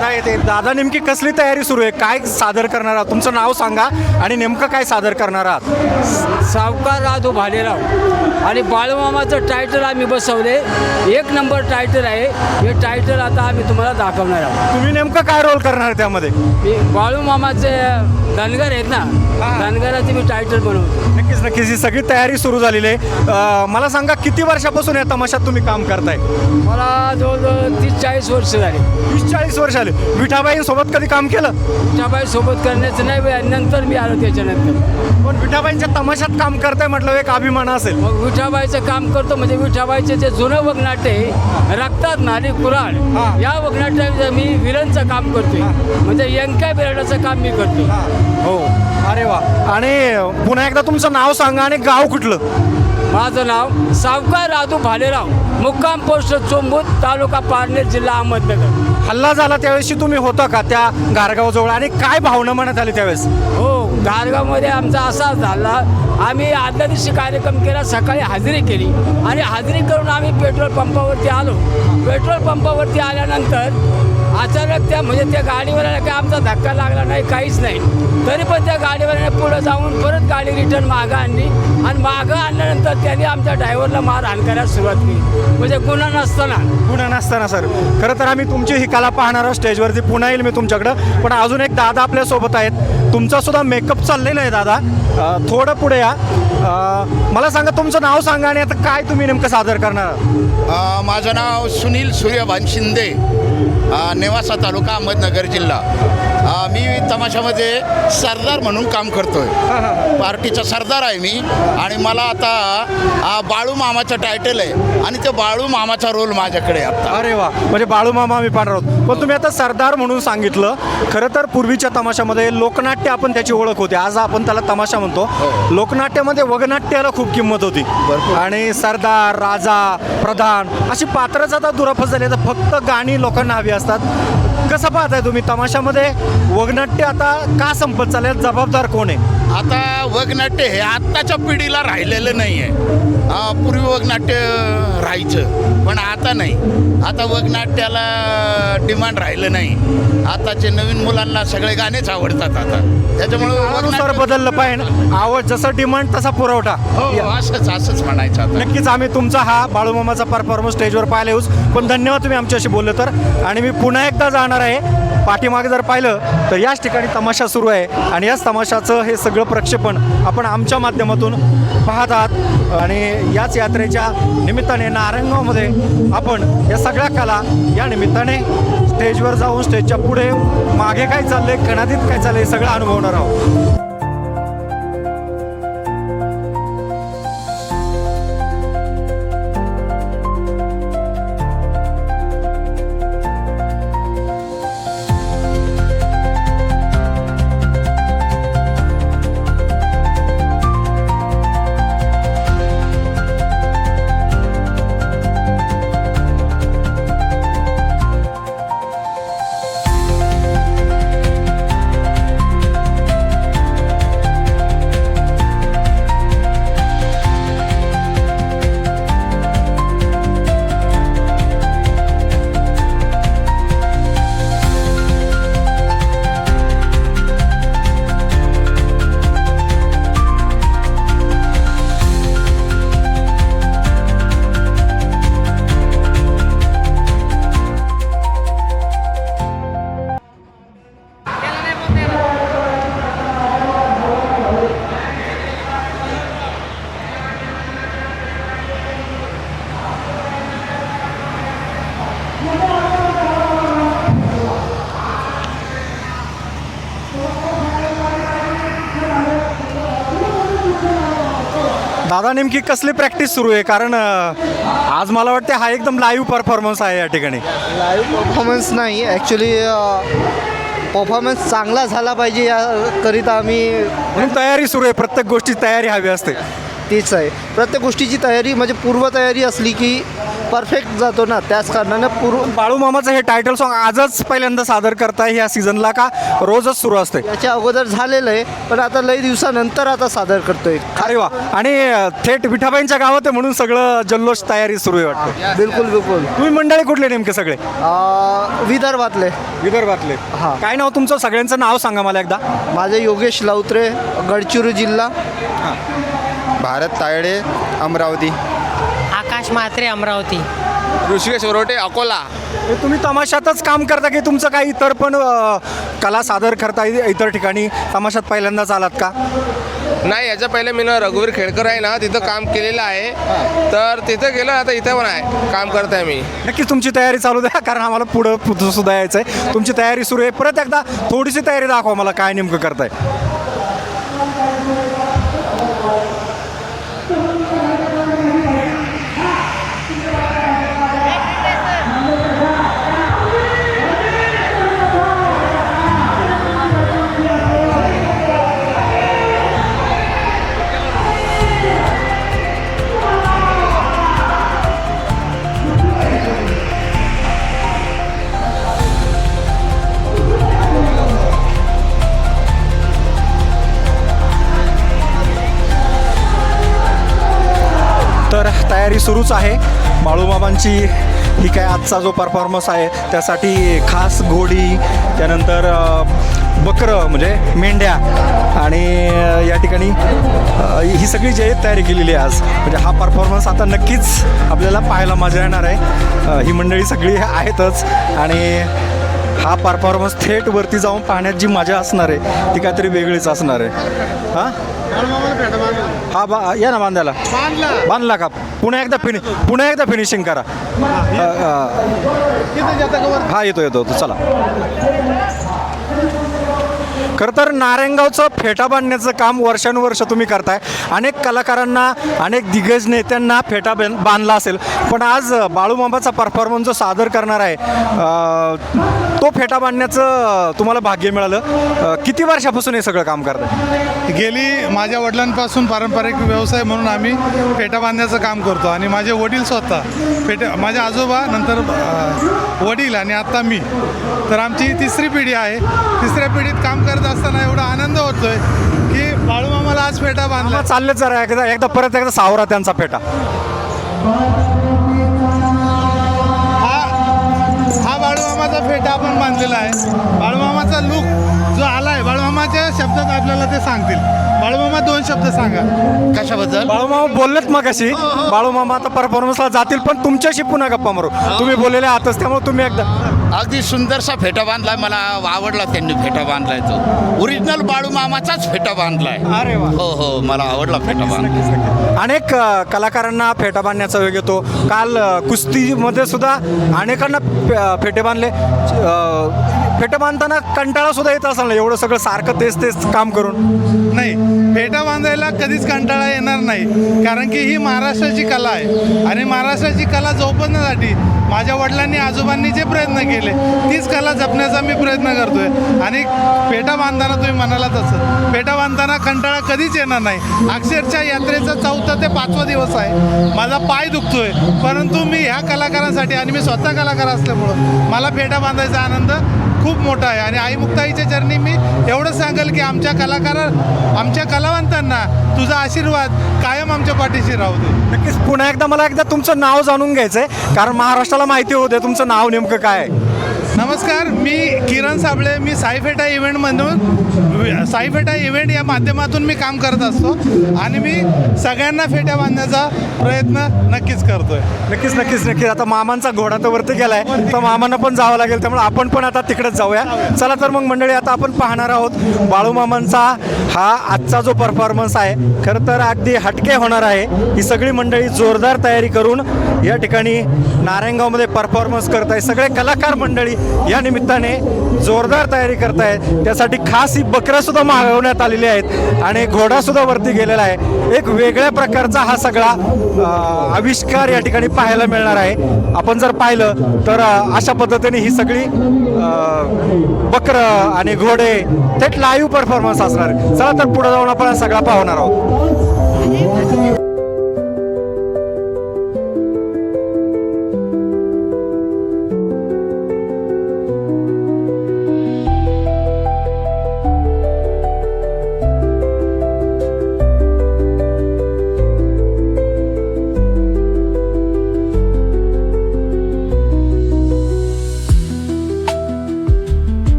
दादा येते. दादा नेमकी कसली तयारी सुरू आहे, काय सादर करणार आहात, तुमचं नाव सांगा आणि नेमकं काय सादर करणार आहात. सावकार राधू भालेराव आणि बाळूमामाचं टायटल आम्ही बसवले. 1 नंबर टायटल आहे. हे टायटल आता आम्ही तुम्हाला दाखवणार आहोत. तुम्ही नेमकं काय रोल करणार आहे त्यामध्ये. मी बाळूमामाचे धनगर आहेत ना, धनगराचे मी टायटल बनवतो. नक्कीच नक्कीच ही सगळी तयारी सुरू झालेली आहे. मला सांगा किती वर्षापासून या तमाशात तुम्ही काम करताय. मला जवळजवळ 30-40 वर्ष झाली. 30-40 वर्ष आले. विठाबाईंसोबत कधी काम केलं. विठाबाई सोबत करण्याचं नाही वेळ, नंतर मी आलो त्याच्यानंतर. पण विठाबाईंच्या तमाशात काम करताय म्हटलं एक अभिमान असेल. मग विठाबाईचं काम करतो म्हणजे विठाबाईचे जे जुनं वगनाट्य आहे, रक्तात नाली कुराड, या वगनाट्याचं मी विलनचं काम करतोय. म्हणजे यंका बिराडाचं काम मी करतो. हो. अरे वा. आणि पुन्हा एकदा तुमचं नाव सांगा आणि गाव कुठलं. माझं नाव सावकार राधू भालेराव, मुक्काम पोस्ट चोंबूत, तालुका पारनेर, जिल्हा अहमदनगर. हल्ला झाला त्यावेळेस तुम्ही होता का त्या गारगावजवळ आणि काय भावना मनात आली त्यावेळेस. हो, गारगावमध्ये आमचा असा झाला, आम्ही आदल्या दिवशी कार्यक्रम केला, सकाळी हजेरी केली आणि हजेरी करून आम्ही पेट्रोल पंपावरती आलो. पेट्रोल पंपावरती आल्यानंतर अचानक त्या गाडीवाल्याला काय आमचा धक्का लागला नाही, काहीच नाही. तरी पण त्या गाडीवाल्याने पुढं जाऊन परत गाडी रिटर्न मागं आणली आणि मागं आणल्यानंतर त्यांनी आमच्या ड्रायव्हरला मारहाण करायला सुरुवात केली. म्हणजे गुन्हा नसताना सर. खरं तर आम्ही तुमची ही कला पाहणार आहोत स्टेजवरती. पुन्हा येईल मी तुमच्याकडं. पण अजून एक दादा आपल्यासोबत आहेत. तुमचा सुद्धा मेकअप चाललेला आहे दादा. थोडं पुढे या. मला सांगा तुमचं नाव सांगा आणि आता काय तुम्ही नेमकं सादर करणार. माझं नाव सुनील सूर्यभान शिंदे, नेवासा तालुका, अहमदनगर जिल्हा. मी तमाशामध्ये सरदार म्हणून काम करतोय. पार्टीचा सरदार आहे मी आणि मला आता बाळू मामाचं टायटल आहे आणि ते बाळू मामाचा रोल माझ्याकडे आहे आता. अरे वा. म्हणजे बाळू मामा आम्ही पाहणार आहोत. पण तुम्ही आता सरदार म्हणून सांगितलं. खरं तर पूर्वीच्या तमाशामध्ये लोकनाट्य आपण त्याची ओळख होती. आज आपण त्याला तमाशा म्हणतो. लोकनाट्यामध्ये वगनाट्याला खूप किंमत होती आणि सरदार, राजा, प्रधान अशी पात्रच आता दुरापत झाली. आता फक्त गाणी लोकांना हवी असतात. कसं पाहताय तुम्ही तमाशामध्ये वगनाट्य आता का संपत चालेल, जबाबदार कोण आहे. आता वगनाट्य हे आत्ताच्या पिढीला राहिलेलं नाही आहे. पूर्वी वगनाट्य राहायचं पण आता नाही. आता वगनाट्याला डिमांड राहिलं नाही. आताचे नवीन मुलांना सगळे गाणेच आवडतात आता. त्याच्यामुळे बदललं पाहिजे. आवड जसं डिमांड तसा पुरवठा. हो, असंच म्हणायचं आता. नक्कीच आम्ही तुमचा हा बाळूमामाचा परफॉर्मन्स स्टेजवर पाहिला येऊच. पण धन्यवाद तुम्ही आमच्याशी बोलले तर. आणि मी पुन्हा एकदा जाणार आहे. पाठीमागे जर पाहिलं तर याच ठिकाणी तमाशा सुरू आहे आणि याच तमाशाचं हे सगळं प्रक्षेपण आपण आमच्या माध्यमातून पाहत आहात. आणि याच यात्रेच्या निमित्ताने नारायणगावमध्ये आपण या सगळ्या कला या निमित्ताने स्टेजवर जाऊन स्टेजच्या पुढे मागे काय चाललंय, कणादीत काय चाललंय, सगळं अनुभवणार आहोत. दादा नेमकी कसली प्रॅक्टिस सुरू आहे, कारण आज मला वाटते हा एकदम लाईव्ह परफॉर्मन्स आहे या ठिकाणी. लाईव्ह परफॉर्मन्स नाही ॲक्च्युली परफॉर्मन्स चांगला झाला पाहिजे याकरिता आम्ही म्हणून तयारी सुरू आहे. प्रत्येक गोष्टी तयारी हवी असते. तीच आहे प्रत्येक गोष्टीची तयारी म्हणजे पूर्वतयारी असली की परफेक्ट जातो ना, त्याच कारणानं बाळू मामाचं हे टायटल सॉन्ग आजच पहिल्यांदा सादर करताय ह्या सीझनला का रोजच सुरू असते? याच्या अगोदर झालेलं आहे, पण आता लई दिवसानंतर आता सादर करतोय. अरे वा. आणि थेट विठाबाईंच्या गावात आहे म्हणून सगळं जल्लोष तयारी सुरू आहे वाटतं. बिलकुल बिलकुल. तुम्ही मंडळी कुठले नेमके सगळे? विदर्भातले. विदर्भातले. हां. काय नाव तुमचं? सगळ्यांचं नाव सांगा मला एकदा. माझे योगेश लावत्रे, गडचिरोली जिल्हा. भारत तायडे, अमरावती. आकाश म्हात्रे, अमरावती. ऋषिकेश वरोटे, अकोला. हे तुम्ही तमाशातच काम करता की तुमचं काही इतर पण कला सादर करता इतर ठिकाणी? तमाशात पहिल्यांदाच आलात का? नाही, याच्या पहिले मी रघुवीर खेडकर आहे ना, तिथं काम केलेलं आहे. तर तिथं गेलं, आता इथं पण आहे, काम करत आहे मी. नक्कीच तुमची तयारी चालू द्या, कारण आम्हाला पुढं सुद्धा यायचं आहे. तुमची तयारी सुरू आहे. परत एकदा थोडीशी तयारी दाखवा मला, काय नेमकं करताय. तर तयारी सुरूच आहे. बाळूमामांची ही काय आजचा जो परफॉर्मन्स आहे त्यासाठी खास घोडी, त्यानंतर बकरं म्हणजे मेंढ्या आणि या ठिकाणी ही सगळी जी आहे तयारी केलेली आहे आज. म्हणजे हा परफॉर्मन्स आता नक्कीच आपल्याला पाहायला मजा येणार आहे. ही मंडळी सगळी आहेतच आणि हा परफॉर्मन्स थेट वरती जाऊन पाहण्यात जी मजा असणार आहे ती काहीतरी वेगळीच असणार आहे. हां या ना बांधायला. बांधला का? पुन्हा एकदा फिनिशिंग करा. हा येतो चला. खरं तर नारायणगावचं फेटा बांधण्याचं काम वर्षानुवर्ष तुम्ही करताय. अनेक कलाकारांना, अनेक दिग्गज नेत्यांना फेटा बांधला असेल, पण आज बाळूमामाचा परफॉर्मन्स जो सादर करणार आहे तो फेटा बांधण्याचं तुम्हाला भाग्य मिळालं. किती वर्षापासून हे सगळं काम करताय? गेली माझ्या वडिलांपासून पारंपरिक व्यवसाय म्हणून आम्ही फेटा बांधण्याचं काम करतो आणि माझे वडील स्वतः माझे आजोबा, नंतर वडील आणि आत्ता मी. तर आमची तिसरी पिढी आहे. तिसऱ्या पिढीत काम करत असताना एवढा आनंद होतोय की बाळूमामाला आज फेटा बांधला. चाललेच जरा एकदा सावरा त्यांचा फेटा. हा बाळूमामाचा फेटा आपण बांधलेला आहे. बाळूमामाचा लुक जो आला आहे, बाळूमामाच्या शब्दात आपल्याला ते सांगतील. बाळूमामा 2 शब्द सांगा. कशाबद्दल? बाळूमामा बोललेत मग अशी. बाळूमामा आता परफॉर्मन्सला जातील, पण तुमच्याशी पुन्हा गप्पा मारू. तुम्ही बोललेले आहातच, त्यामुळे तुम्ही एकदा. अगदी सुंदरसा फेटा बांधलाय. मला आवडला त्यांनी फेटा बांधलाय. तो ओरिजिनल बाळूमामाचाच फेटा बांधलाय. अरे वा. हो मला आवडला फेटा बांधला. अनेक कलाकारांना फेटा बांधण्याचा वेग येतो. काल कुस्तीमध्ये सुद्धा अनेकांना फेटे बांधले. फेटे बांधताना कंटाळा सुद्धा येत असेल ना, एवढं सगळं सारखं तेच काम करून? नाही, फेटा बांधायला कधीच कंटाळा येणार नाही, कारण की ही महाराष्ट्राची कला आहे आणि महाराष्ट्राची कला जोपासण्यासाठी माझ्या वडिलांनी, आजोबांनी जे प्रयत्न केले तीच कला जपण्याचा मी प्रयत्न करतोय. आणि फेटा बांधताना तुम्ही म्हणाला तसं फेटा बांधताना कंटाळा कधीच येणार नाही. अक्षरशः यात्रेचा 4था ते 5वा दिवस आहे. माझा पाय दुखतोय, परंतु मी ह्या कलाकारांसाठी, आणि मी स्वतः कलाकार असल्यामुळं मला फेटा बांधायचा आनंद खूप मोठा आहे. आणि आई मुक्ताईच्या चरणी मी एवढं सांगेल की आमच्या कलावंतांना तुझा आशीर्वाद कायम आमच्या पाठीशी राहू दे. नक्कीच. पुन्हा एकदा मला तुमचं नाव जाणून घ्यायचं आहे, कारण महाराष्ट्राला माहिती होते तुमचं नाव नेमकं काय आहे. नमस्कार, मी किरण साबळे. मी साईफेटा इव्हेंट या माध्यमातून मी काम करत असतो आणि मी सगळ्यांना फेट्या बांधण्याचा प्रयत्न नक्कीच करतोय. नक्कीच. आता मामांचा घोडा तर वरती गेलाय, तर मामांना पण जावं लागेल, त्यामुळे आपण पण आता तिकडेच जाऊया. चला तर मग मंडळी, आता आपण पाहणार आहोत बाळूमामांचा हा आजचा जो परफॉर्मन्स आहे. खरं तर अगदी हटके होणार आहे. ही सगळी मंडळी जोरदार तयारी करून या ठिकाणी नारायणगावमध्ये परफॉर्मन्स करत आहे. सगळे कलाकार मंडळी या निमित्ताने जोरदार तयारी करतायत. त्यासाठी खास ही बकरं सुद्धा मागवण्यात आलेली आहेत आणि घोडा सुद्धा वरती गेलेला आहे. एक वेगळ्या प्रकारचा हा सगळा आविष्कार या ठिकाणी पाहायला मिळणार आहे. आपण जर पाहिलं तर अशा पद्धतीने ही सगळी बकरं आणि घोडे थेट लाईव्ह परफॉर्मन्स असणार आहे. चला तर पुढे जाऊन आपण सगळा पाहणार आहोत.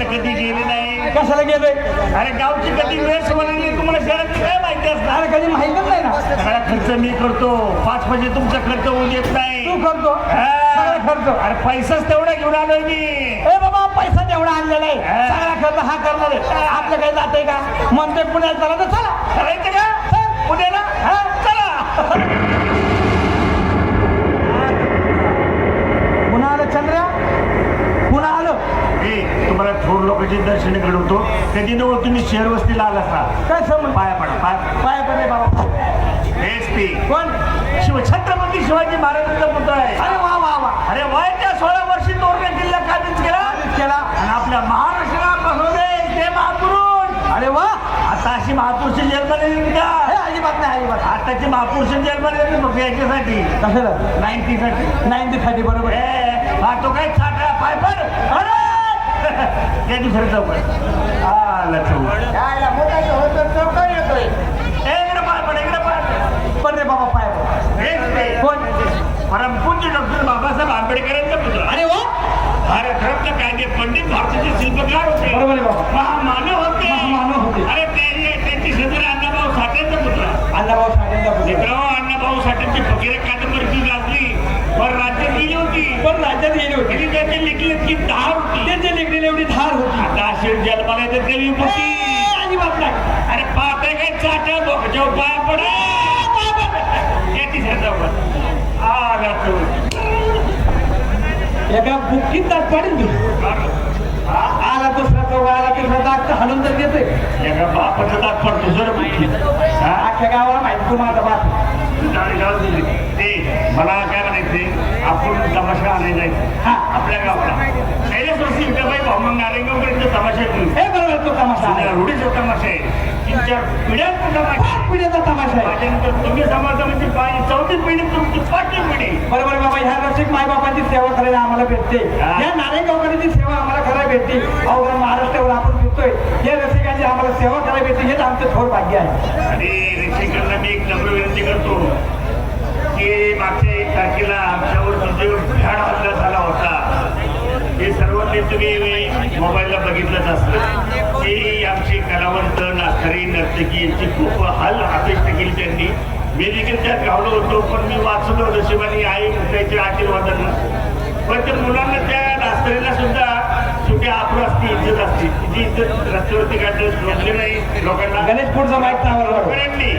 कधी गेले नाही. कशाला गेलोय? अरे गावची कधी वेळ सोडली तुम्हाला शहराची काय माहिती असणार? कधी माहितच नाही ना. सगळा खर्च मी करतो. 5 म्हणजे तुमचा खर्च होऊन येत नाही. तू करतो खर्च? अरे पैसाच तेवढा घेऊन आलोय मी. ए बाबा पैसा तेवढा आणलेला आहे. सगळा खर्च हा करणार आहे. आपलं काही जातंय का? म्हणतोय पुण्यात चला तर चला. करायचं का पुण्याला? चला. पुन्हा आलं चंद्रा, पुन्हा आलं. तुम्हाला थोर लोकांची दर्शन घडवतो. कधी नव्हतं तुम्ही शहर वस्तीला आला असता. काय समज? पाया पडा, पाया पडले बाबा. एसपी कोण? छत्रपती शिवाजी महाराजांचा पुत्र आहे. अरे वा वा वा. अरे वयाच्या 16 वर्षी तोरणा किल्ला काबीज केला आणि आपल्या महाराष्ट्राला बसवले ते महापुरुष. अरे वा. आता अशी महापुरुष जन्मले का? अजिबात नाही, अजिबात. आताची महापुरुष जन्मले मग याच्यासाठी कशाला? 90साठी बरोबर. हा तो काय छाटा पाय पड. अरे या दुसऱ्या चौकात आला चौक. चौकात येतोय. इकडे पाय पड, इकडे पाय पड रे बाबा. पाय पड. कोण? परमपूज्य डॉक्टर बाबासाहेब आंबेडकरांचा पुत्र. अरे वा. भारतरत्न कायदे पंडित भारताचे शिल्पकार होते. बरोबर आहे बाबा. महामानव होते. महामानव होते. अरे त्यांची शेजारी अण्णाभाऊ साठेंचा पुत्र. अण्णाभाऊ साठेंचा पुत्र. मित्रांनो, अण्णाभाऊ साठेंची फकीर कादंबरी गाजली पण राज्यात गेली होती. पण राज्यात गेली होती. त्यांचे लिखले की धार होती. त्यांचे लिखलेली एवढी धार होती. आता अशी जन्माला येते कवी होती. अजिबात नाही. अरे पाहताय काय चाटा बोकच्या पाय पडा. याची आला तो एका बुक्कीत दात पाडील तू. आला दुसरा चौक आला की दात हलून तर घेतोय. एका बापाचा दात पडतो जर अख्ख्या गावाला माहिती तू माझा बाप. ते मला काय म्हणायचे, आपण तमाशा आणायला जायचं. हा आपल्या गावाला पहिल्याच वर्षी विठाबाई भाऊ नारायणगावकरांचा तमाशा येतो. हे बरोबर तो तमाशा रूढीचा तमाशा आहे. 3-4 पिढ्यांचा तमाशा. पिढ्याचा तमाशा आहे. त्याच्यानंतर तुम्ही समाजामध्ये 4थी पिढी तुमची 5वी पिढी. बरोबर बाबा. ह्या रसिक मायबापांची सेवा करायला आम्हाला भेटते. या नारायणगावकरांची सेवा आम्हाला करायला भेटते. अवघ्या महाराष्ट्रावर आपण फिरतोय. या रसिकांची आम्हाला सेवा करायला भेटते. हेच आमचं थोर भाग्य आहे. आणि रसिकांना मी एक नम्र विनंती करतो की मागच्या 1 तारखेला आमच्यावर जो भ्याड हल्ला झाला होता हे सर्वांनी तुम्ही मोबाईलला बघितलंच असतं की आमची कलावंत नाचकरी नर्तकी यांची खूप हाल अपेक्षा केली त्यांनी. मी देखील त्यात गावलो होतो पण मी वाचलो नशिबाने आई त्याच्या आशीर्वादानं. पण त्या मुलांना त्या नाचकरीला सुद्धा सुट्या आपलं असते, इज्जत असते. तिची इज्जत रस्त्यावरती काढलं सोडले नाही लोकांना. गणेश पुढचा माहीत गावकऱ्यांनी,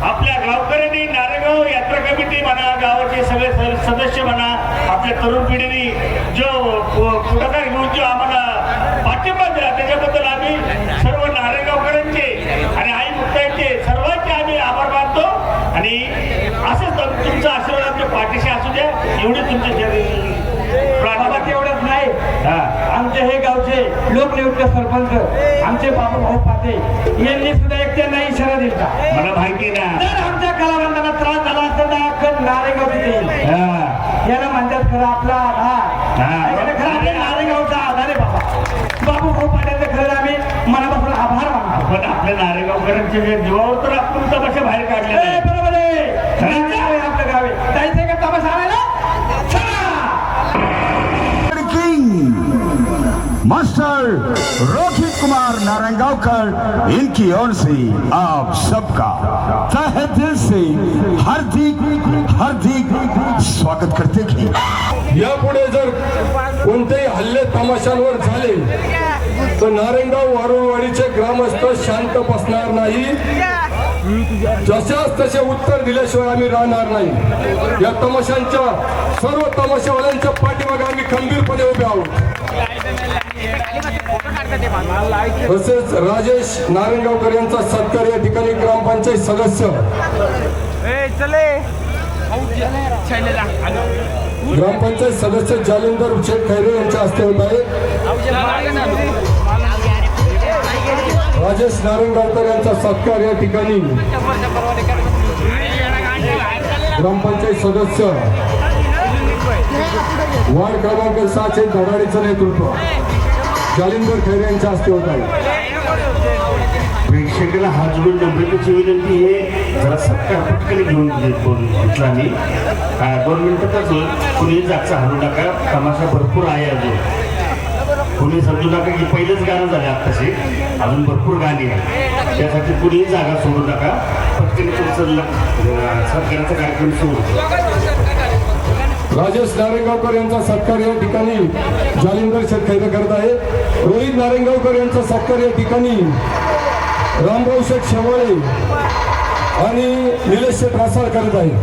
आपल्या गावकऱ्यांनी, नारेगाव यात्रा कमिटी म्हणा, गावाचे सगळे सदस्य म्हणा, आपल्या तरुण पिढीने जो पुढाकार घेऊन जो आम्हाला पाठिंबा दिला त्याच्याबद्दल आम्ही सर्व नारेगावकरांचे आणि आई मुक्ताईचे सर्वांचे आम्ही आभार मानतो. आणि असंच तुमचा आशीर्वाद आमच्या पाठीशी असू द्या एवढी तुमच्या प्रार्थना. एवढंच नाही, आमचे हे गावचे लोकनियुक्त सरपंच आमचे बाबा भाऊ पाटे यांनी सुद्धा एक त्यांना इशारा दिला. मला माहिती ना, जर आमच्या कलावंतांना त्रास झाला असेल तर अख्खं नारेगाव तिथे याला म्हणतात खरं आपला आधार. खरं आपल्या नारेगावचा आधार आहे बाबा. बाबू भाऊ पाट्यांचं खरं आम्ही मनापासून आभार मानतो. पण आपल्या नारेगावकरांच्या जीवावर तर आपण तमाशा बाहेर काढले. बरोबर आहे. आपलं गावे जायचंय का तमाशा आणायला? मास्टर रोहित कुमार नारायणगावकर इनकी ओर से आप सबका तहे दिल से हार्दिक हार्दिक स्वागत करते की यापुढे जर कोणतेही हल्ले तमाशांवर झाले तर नारायणगाव वारुळवाडीचे ग्रामस्थ शांत बसणार नाही. जशाच तसे उत्तर दिल्याशिवाय आम्ही राहणार नाही. या तमाशांच्या सर्व तमाशावाल्यांच्या पाठीमागे आम्ही खंबीरपणे उभे आहोत. तसेच राजेश नारायणगावकर यांचा सत्कार या ठिकाणी ग्रामपंचायत सदस्य ग्रामपंचायत सदस्य जालिंदर शेख खैरे यांच्या हस्ते होत आहे. राजेश नारायणगावकर यांचा सत्कार या ठिकाणी ग्रामपंचायत सदस्य वार्ड क्रमांक 6 धडाडीचं नेतृत्व जालिंदर खैरे यांच्या हस्ते होत आहे. प्रेक्षकाला हात जोडून नम्रतेची विनंती आहे, जरा सत्कार पटकन घेऊन घेतला मी 2 मिनिटातच कुणी जागचा हलू नका, तमाशा भरपूर आहे अजून. कुणी समजू नका की पहिलेच गाणं झालं आत्ताशी, अजून भरपूर गाणी आहे, त्यासाठी कुणीही जागा सोडू नका. पटकन तुमचं सत्काराचा कार्यक्रम सुरू. राजेश नारायणगावकर यांचा सत्कार या ठिकाणी जालिंदर शेख खैरे करत आहे. रोहित नारायणगावकर यांचा सत्कार या ठिकाणी रामभाऊ शेठ शेवाळे आणि निलेश शेठ रासाळ करत आहे.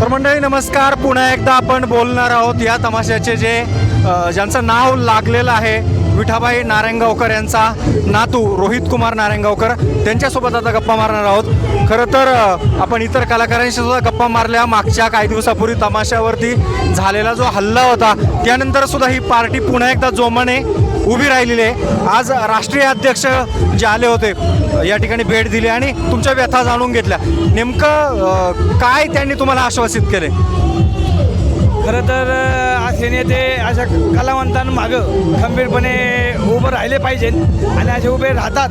तर मंडळी नमस्कार. पुन्हा एकदा आपण बोलणार आहोत या तमाशाचे ज्यांचं नाव लागलेलं आहे विठाबाई नारायणगावकर यांचा नातू रोहित कुमार नारायणगावकर, त्यांच्यासोबत आता गप्पा मारणार आहोत. खरं तर आपण इतर कलाकारांशी सुद्धा गप्पा मारल्या. मागच्या काही दिवसापूर्वी तमाशावरती झालेला जो हल्ला होता त्यानंतर सुद्धा ही पार्टी पुन्हा एकदा जोमाने उभी राहिलेली आहे. आज राष्ट्रीय अध्यक्ष जे आले होते या ठिकाणी भेट दिली आणि तुमच्या व्यथा जाणून घेतल्या. नेमकं काय त्यांनी तुम्हाला आश्वासित केले? खरं तर असे नेते अशा कलावंतांमागं खंबीरपणे उभं राहिले पाहिजेत आणि असे उभे राहतात.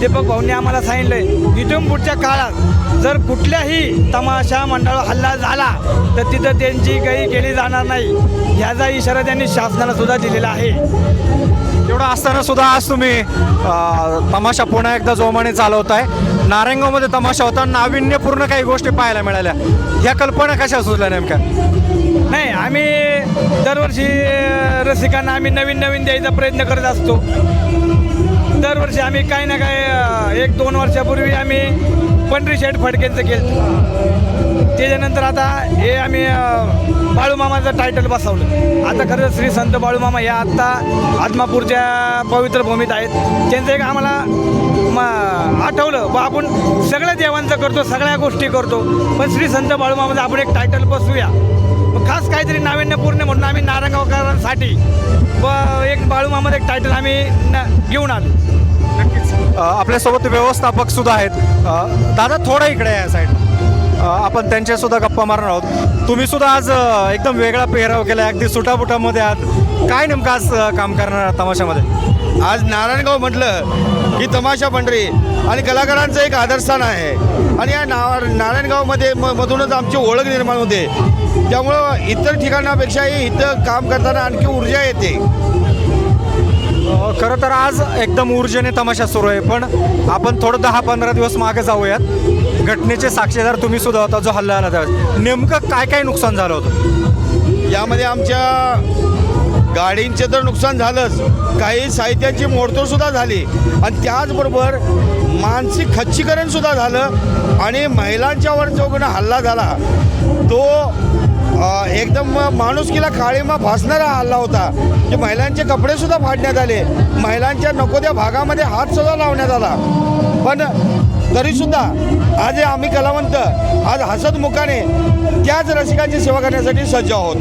दीपक भाऊंनी आम्हाला सांगितलं आहे इथून पुढच्या काळात जर कुठल्याही तमाशा मंडळावर हल्ला झाला तर तिथं त्यांची काही केली जाणार नाही, ह्याचा इशारा त्यांनी शासनाला सुद्धा दिलेला आहे. एवढं असताना सुद्धा आज तुम्ही तमाशा पुन्हा एकदा जोमाने चालवताय. नारायणगावमध्ये तमाशा होता, नाविन्यपूर्ण काही गोष्टी पाहायला मिळाल्या. ह्या कल्पना कशा सुचल्या नेमक्या? नाही, आम्ही दरवर्षी रसिकांना आम्ही नवीन नवीन द्यायचा प्रयत्न करत असतो. दरवर्षी आम्ही काही ना काही 1-2 वर्षापूर्वी आम्ही पंढरी शेठ फडकेंचं केलं. त्याच्यानंतर आता हे आम्ही बाळूमामाचं टायटल बसवलं. आता खरं श्री संत बाळूमामा या आत्ता आदमापूरच्या पवित्र भूमीत आहेत. त्यांचं एक आम्हाला आठवलं बा आपण सगळ्या देवांचं करतो, सगळ्या गोष्टी करतो, पण श्री संत बाळूमामाचं आपण एक टायटल बसवूया. मग खास काहीतरी नाविन्यपूर्ण म्हणून आम्ही नारायणगावकरांसाठी एक बाळूमामाचं एक टायटल आम्ही घेऊन आलो. नक्कीच आपल्यासोबत व्यवस्थापक सुद्धा आहेत. दादा थोडं इकडे या साईड, आपण त्यांच्यासुद्धा गप्पा मारणार आहोत. तुम्ही सुद्धा आज एकदम वेगळा पेहराव केला, अगदी सुटाबुटामध्ये आहात. काय नेमकं आज काम करणार तमाशामध्ये? आज नारायणगाव म्हटलं की तमाशा पंढरी आणि कलाकारांचं एक आदरस्थान आहे आणि या नारायणगावमध्ये मधूनच आमची ओळख निर्माण होते. त्यामुळं इतर ठिकाणापेक्षाही इथं काम करताना आणखी ऊर्जा येते. खरं तर आज एकदम ऊर्जेने तमाशा सुरू आहे, पण आपण थोडं 10-15 दिवस मागे जाऊयात. घटनेचे साक्षीदार तुम्ही सुद्धा होता जो हल्ला आला त्यावेळेस. नेमकं काय काय नुकसान झालं होतं? यामध्ये आमच्या गाडींचे तर नुकसान झालंच, काही साहित्याची मोडतोडसुद्धा झाली आणि त्याचबरोबर मानसिक खच्चीकरणसुद्धा झालं आणि महिलांच्यावर जो कोणी हल्ला झाला तो एकदम माणुसकीला काळीमा फासणारा हल्ला होता की महिलांचे कपडेसुद्धा फाडण्यात आले, महिलांच्या नको त्या भागामध्ये हातसुद्धा लावण्यात आला. पण तरीसुद्धा आज आम्ही कलावंत आज हसतमुखाने त्याच रसिकांची सेवा करण्यासाठी सज्ज आहोत.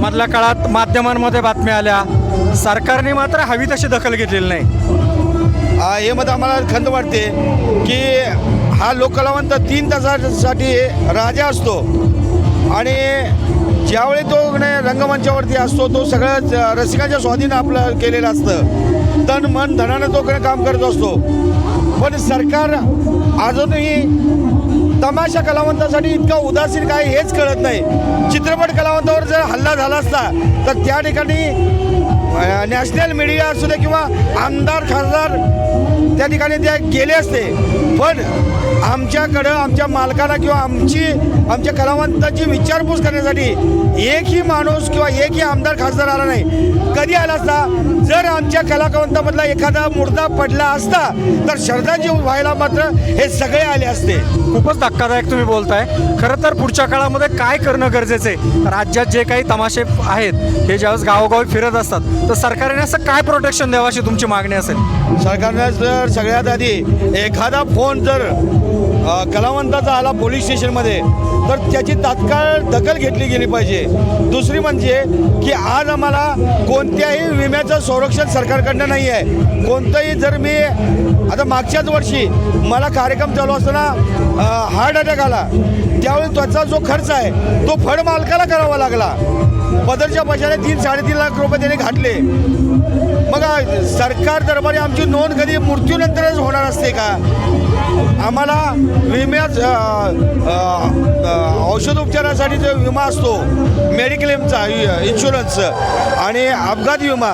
मधल्या काळात माध्यमांमध्ये बातम्या आल्या, सरकारने मात्र हवी तशी दखल घेतलेली नाही. हे मत आम्हाला खंत वाटते की हा लोककलावंत 3 तासासाठी राजा असतो आणि ज्यावेळी तो रंगमंचावरती असतो तो सगळं रसिकांच्या स्वाधीन आपलं केलेलं असतं. तन मन धनानं तो काम करत असतो. पण सरकार अजूनही तमाशा कलावंतासाठी इतकं उदासीन काय हेच कळत नाही. चित्रपट कलावंतावर जर हल्ला झाला असता तर त्या ठिकाणी नॅशनल मीडिया असू दे किंवा आमदार खासदार त्या ठिकाणी ते गेले असते. पण आमच्याकडं आमच्या मालकाला किंवा आमच्या कलावंताची विचारपूस करण्यासाठी एकही माणूस किंवा एकही आमदार खासदार आला नाही. कधी आला असता जर आमच्या कलावंतामधला एखादा मुर्दा पडला असता तर श्रद्धांजली व्हायला मात्र हे सगळे आले असते. खूपच धक्कादायक तुम्ही बोलताय. खरं तर पुढच्या काळामध्ये काय करणं गरजेचं आहे? राज्यात जे काही तमाशे आहेत हे ज्यावेळेस गावोगावी फिरत असतात तर सरकारने असं काय प्रोटेक्शन द्यावं अशी तुमची मागणी असेल? सरकारने जर सगळ्यात आधी एखादा फोन जर कलावंताचा आला पोलीस स्टेशनमध्ये तर त्याची तात्काळ दखल घेतली गेली पाहिजे. दुसरी म्हणजे की आज आम्हाला कोणत्याही विम्याचं संरक्षण सरकारकडनं नाही आहे. कोणतंही जर मी आता मागच्याच वर्षी मला कार्यक्रम चालू असताना हार्ट अटॅक आला त्यावेळी त्याचा जो खर्च आहे तो फड मालकाला करावा लागला. पदरच्या पैशाने 3-3.5 लाख रुपये त्याने घातले. मग सरकार दरबारी आमची नोंद कधी मृत्यूनंतरच होणार असते का? आम्हाला विम्याच औषधोपचारासाठी जो विमा असतो मेडिक्लेमचा इन्शुरन्स आणि अपघात विमा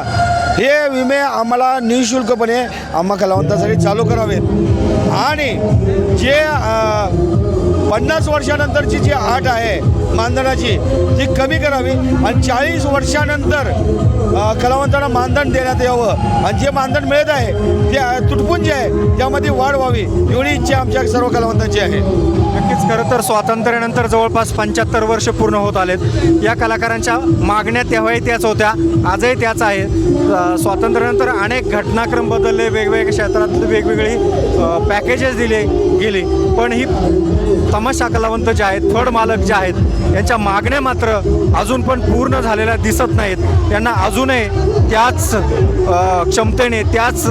हे विमे आम्हाला निःशुल्कपणे आम्हा कलावंतासाठी चालू करावेत आणि जे 50 वर्षानंतरची जी अट आहे मानधनाची ती कमी करावी आणि 40 वर्षानंतर कलावंतांना मानधन देण्यात यावं आणि जे मानधन मिळत आहे ते तुटपुंज जे आहे त्यामध्ये वाढ व्हावी एवढी इच्छा आमच्या सर्व कलावंतांची आहे. नक्कीच. खरं तर स्वातंत्र्यानंतर जवळपास 75 वर्ष पूर्ण होत आलेत. या कलाकारांच्या मागण्या तेव्हाही त्याच होत्या, आजही त्याच आहेत. स्वातंत्र्यानंतर अनेक घटनाक्रम बदलले, वेगवेगळ्या क्षेत्रात वेगवेगळी पॅकेजेस दिले गेली, पण ही तमाशा कलावंत जे आहेत, फड मालक जे आहेत यांच्या मागण्या मात्र अजून पण पूर्ण झालेल्या दिसत नाहीत. त्यांना अजूनही त्याच क्षमतेने त्याच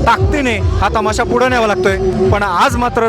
ताकदीने हा तमाशा पुढे न्यावा लागतोय. पण आज मात्र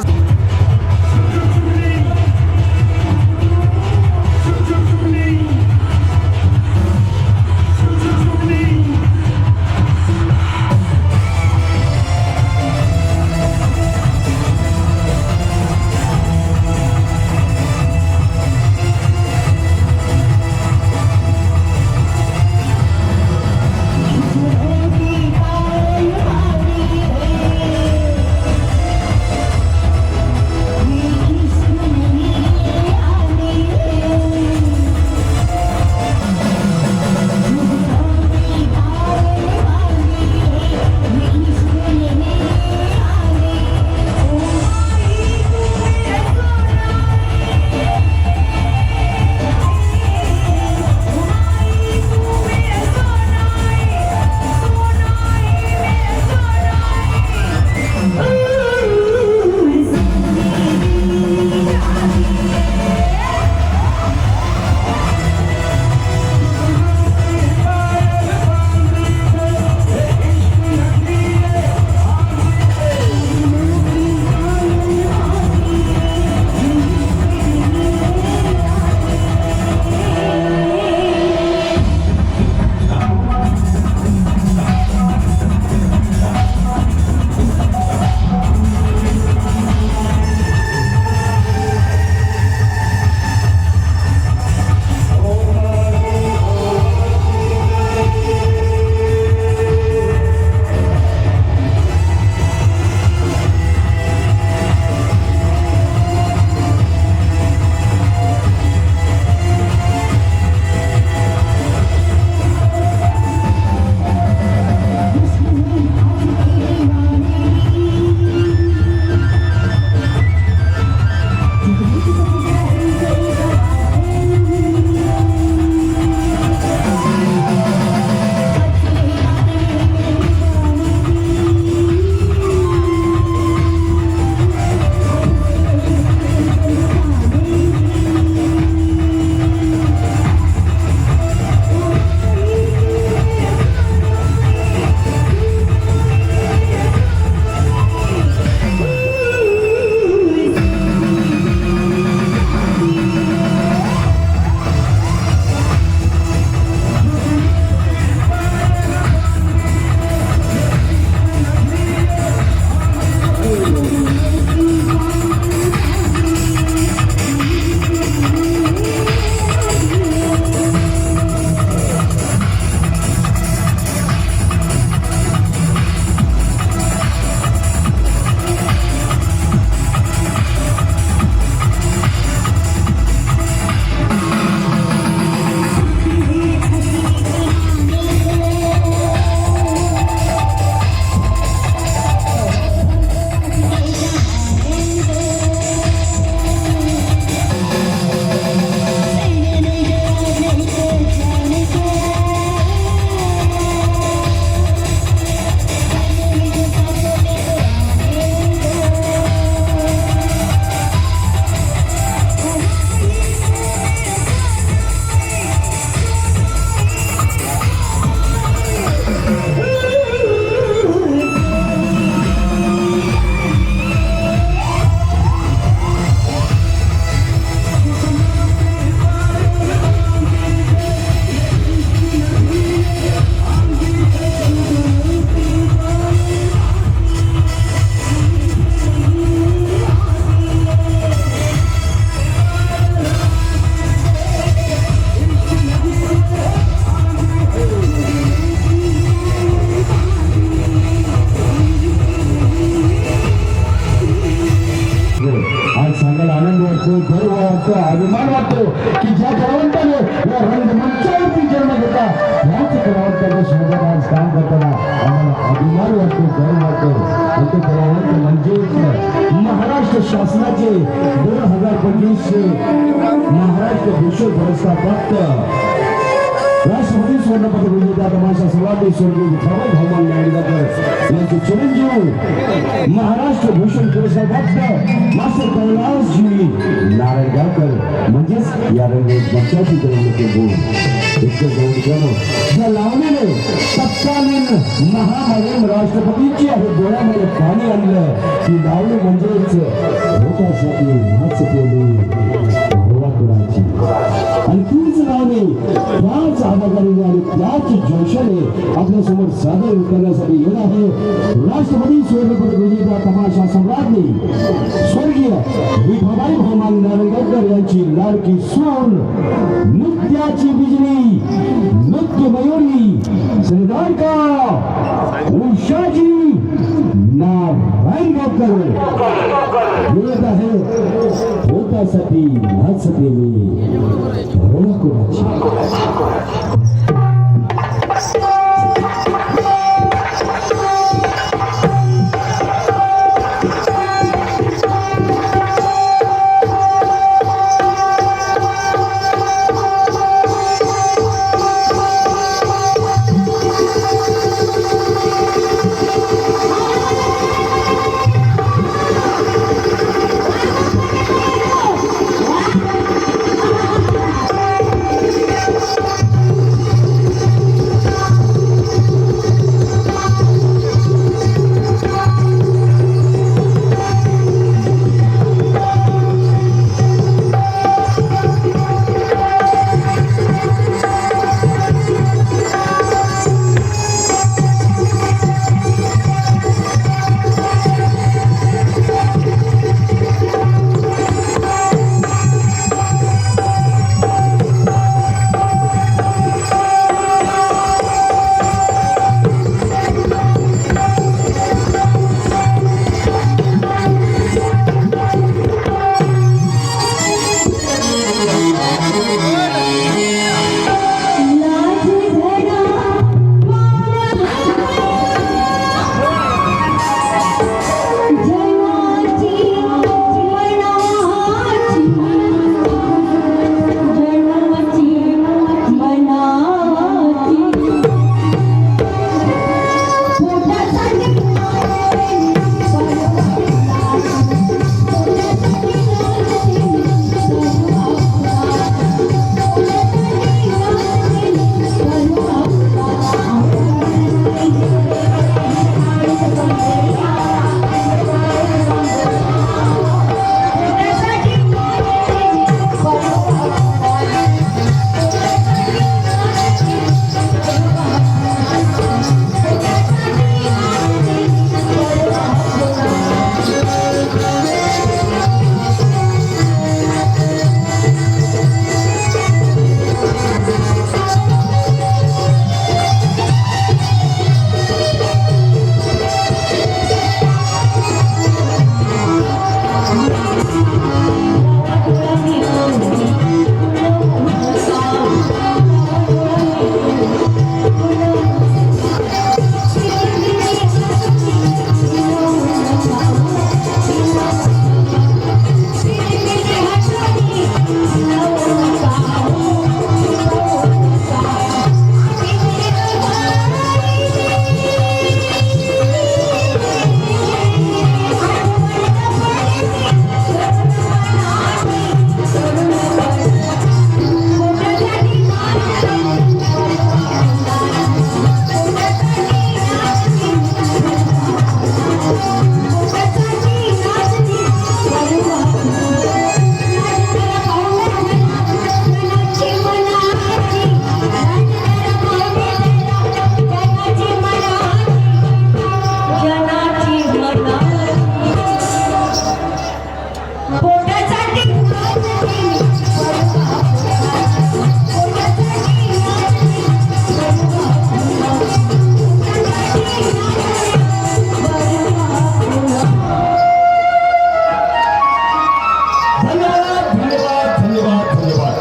अभिमान वाटतो की ज्या कलावंताने या रंगमंचावरती जन्म घेतला याच कलावंताच्या सोबत आज काम करताना आम्हाला अभिमान वाटतो, गर्व वाटतो. आणि ते कलावंत म्हणजेच महाराष्ट्र शासनाचे 2025 महाराष्ट्र भूषण पुरस्कार प्राप्त राष्ट्रपती स्वर्णपदक विजेता तमाशा सम्राट स्वर्गीय विठाबाई भौमान नायडकर यांचे चिरंजीव महाराष्ट्र भूषण पुरस्कार प्राप्त मास्टर कैलासजी नारायणगावकर म्हणजेच या रंगीत मंचाची करवणुकी बोल इतकं गौरव ज्या लावलेले तत्कालीन महामहिम राष्ट्रपतींची आहे डोळ्यामध्ये पाणी आणलं की लावले म्हणजेच लोकांसाठी नाच केली कुणाची आणि तीच लावणी त्याच आवाजाने आणि त्याच जोशाने आपल्यासमोर सादर करण्यासाठी येत आहे राष्ट्रपती स्वर्णपदक विजेता तमाशा सम्राज्ञी स्वर्गीय विठाबाई भौमान नारायणगावकर यांची लाडकी सून नृत्याची बिजली नृत्य मयुरी श्रीदायका उषाजी नारायणगावकर येत आहे होतासाठी नाचते मी भरोळा कुणाची.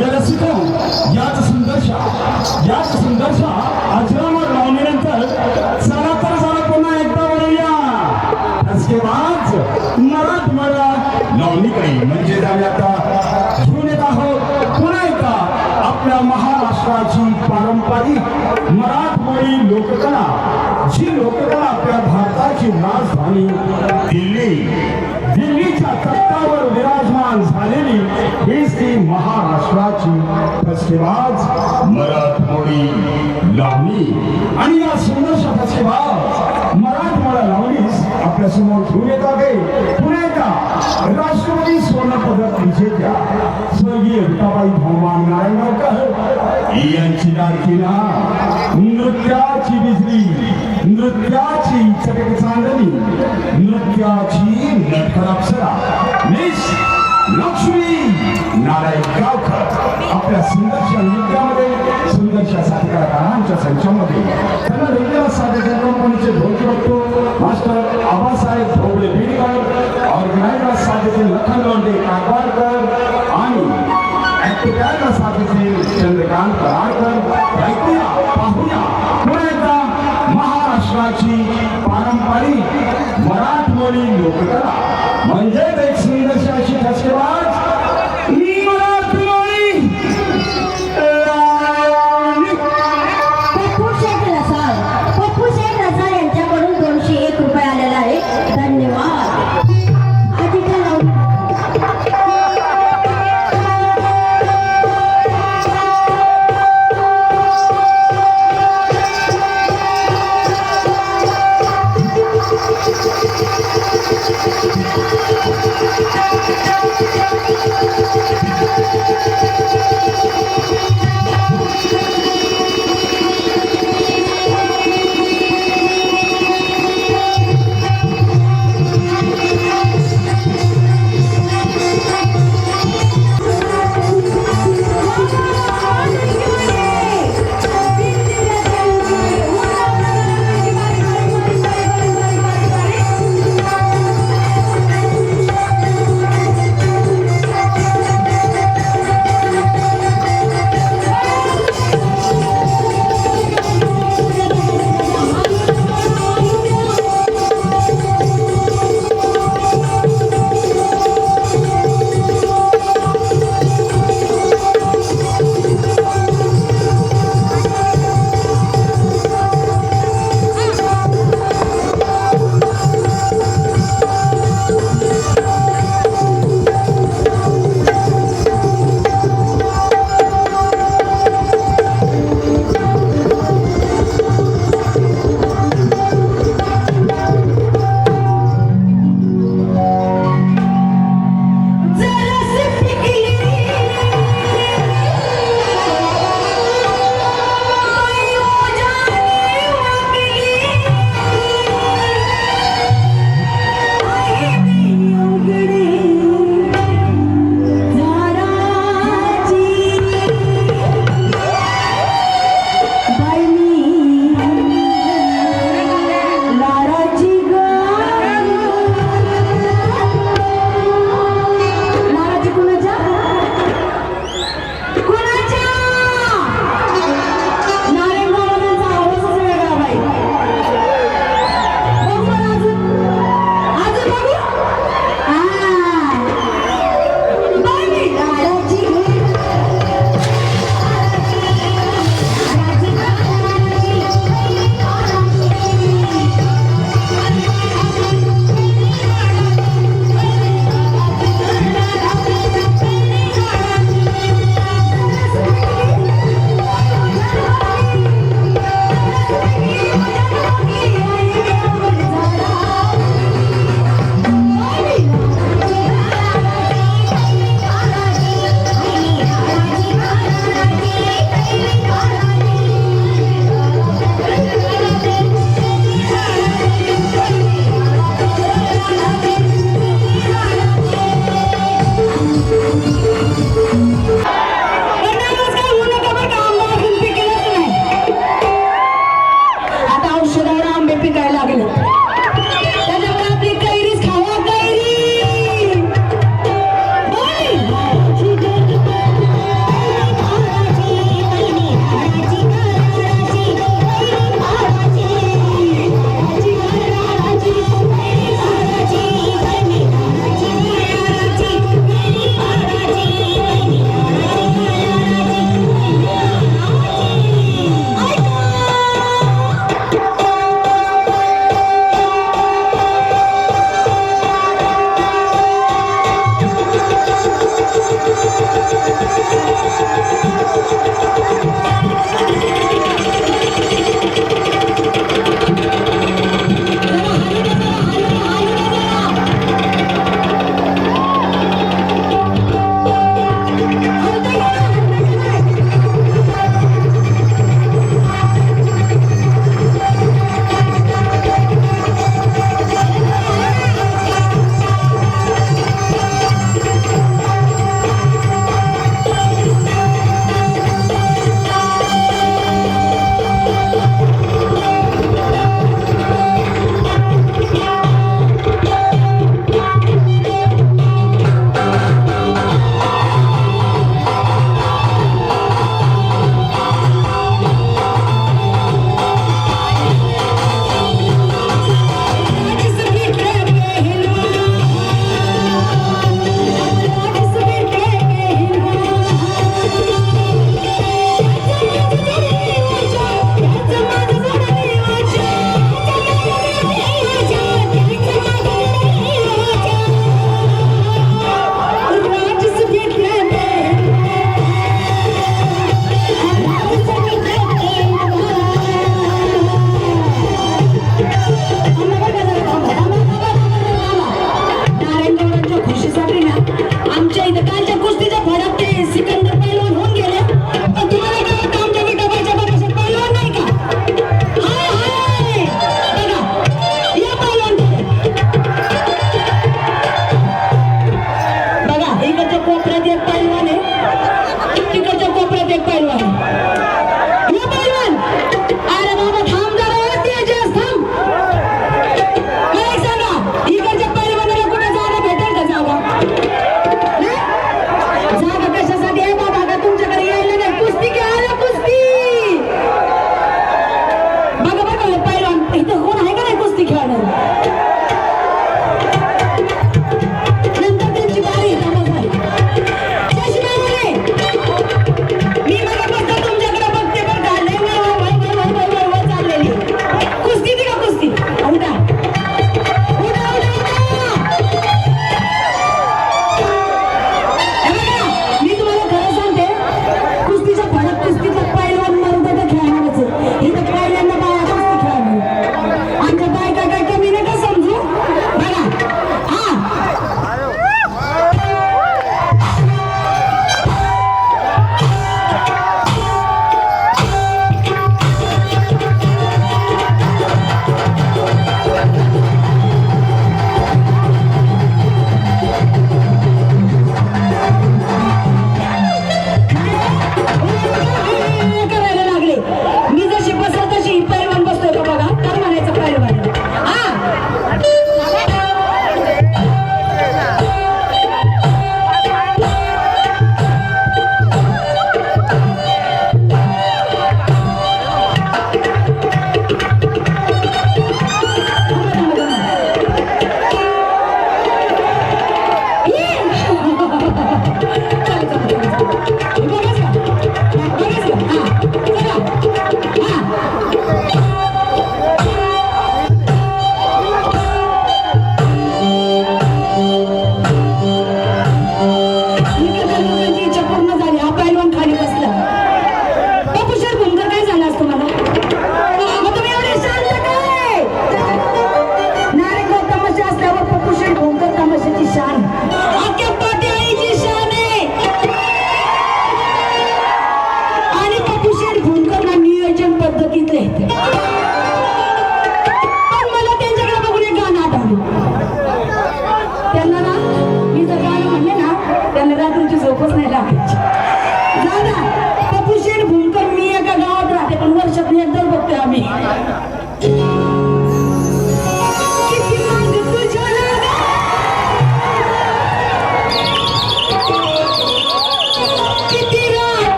या रसिको याच संघर्षा अजरामर लावण्यानंतर चला तर जरा पुन्हा एकदा वळूया उसके बाद मराठवाडा लावणीकडे म्हणजे आम्ही आता घेऊन येत आहोत पुन्हा एकदा आपल्या महाराष्ट्राची पारंपरिक मराठवाडी लोककला जी लोककला आपल्या भारताची राजधानी दिल्लीच्या तख्तावर विराजमान झालेली हीच ती महाराष्ट्राची फसकेबाज मराठमोळी लावणी आणि या सुंदरशा फसकेबाज मराठमोळा लावणीस आपल्या समोर घेऊन येत आहे पुन्हा एकदा राष्ट्रपती स्वर्ण पदक विजेत्या स्वर्गीय विठाबाई भौमान नारायणगावकर यांची लाडकीना नृत्याची बिजली नृत्याची चटक चांदणी नृत्याची नटखट अप्सरा मिस लक्ष्मी नारायणगावकर आपल्या सुंदरशा नृत्यामध्ये सुंदरशा साथीकारांच्या संचामध्ये त्यांना रंगला साध्याच्या कंपनीचे ढोलकी बघतो मास्टर आबासाहेब ढोबळे बीडकर ऑर्गनायझर साधेचे लखन लोंढे कारवारकर आणि ऍक्टरला साधेचे चंद्रकांत कराडकर ऐकूया पाहूया पुन्हा एकदा महाराष्ट्राची पारंपरिक मराठमोळी लोककला म्हणजेच एक सुंदरशी अशी ठसकेबाज मराठमोळी लावणी. पप्पू शेठ रसाळ यांच्याकडून 201 रुपये आलेला आहे धन्यवाद आधीच्या लावणी Thank you.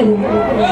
खरी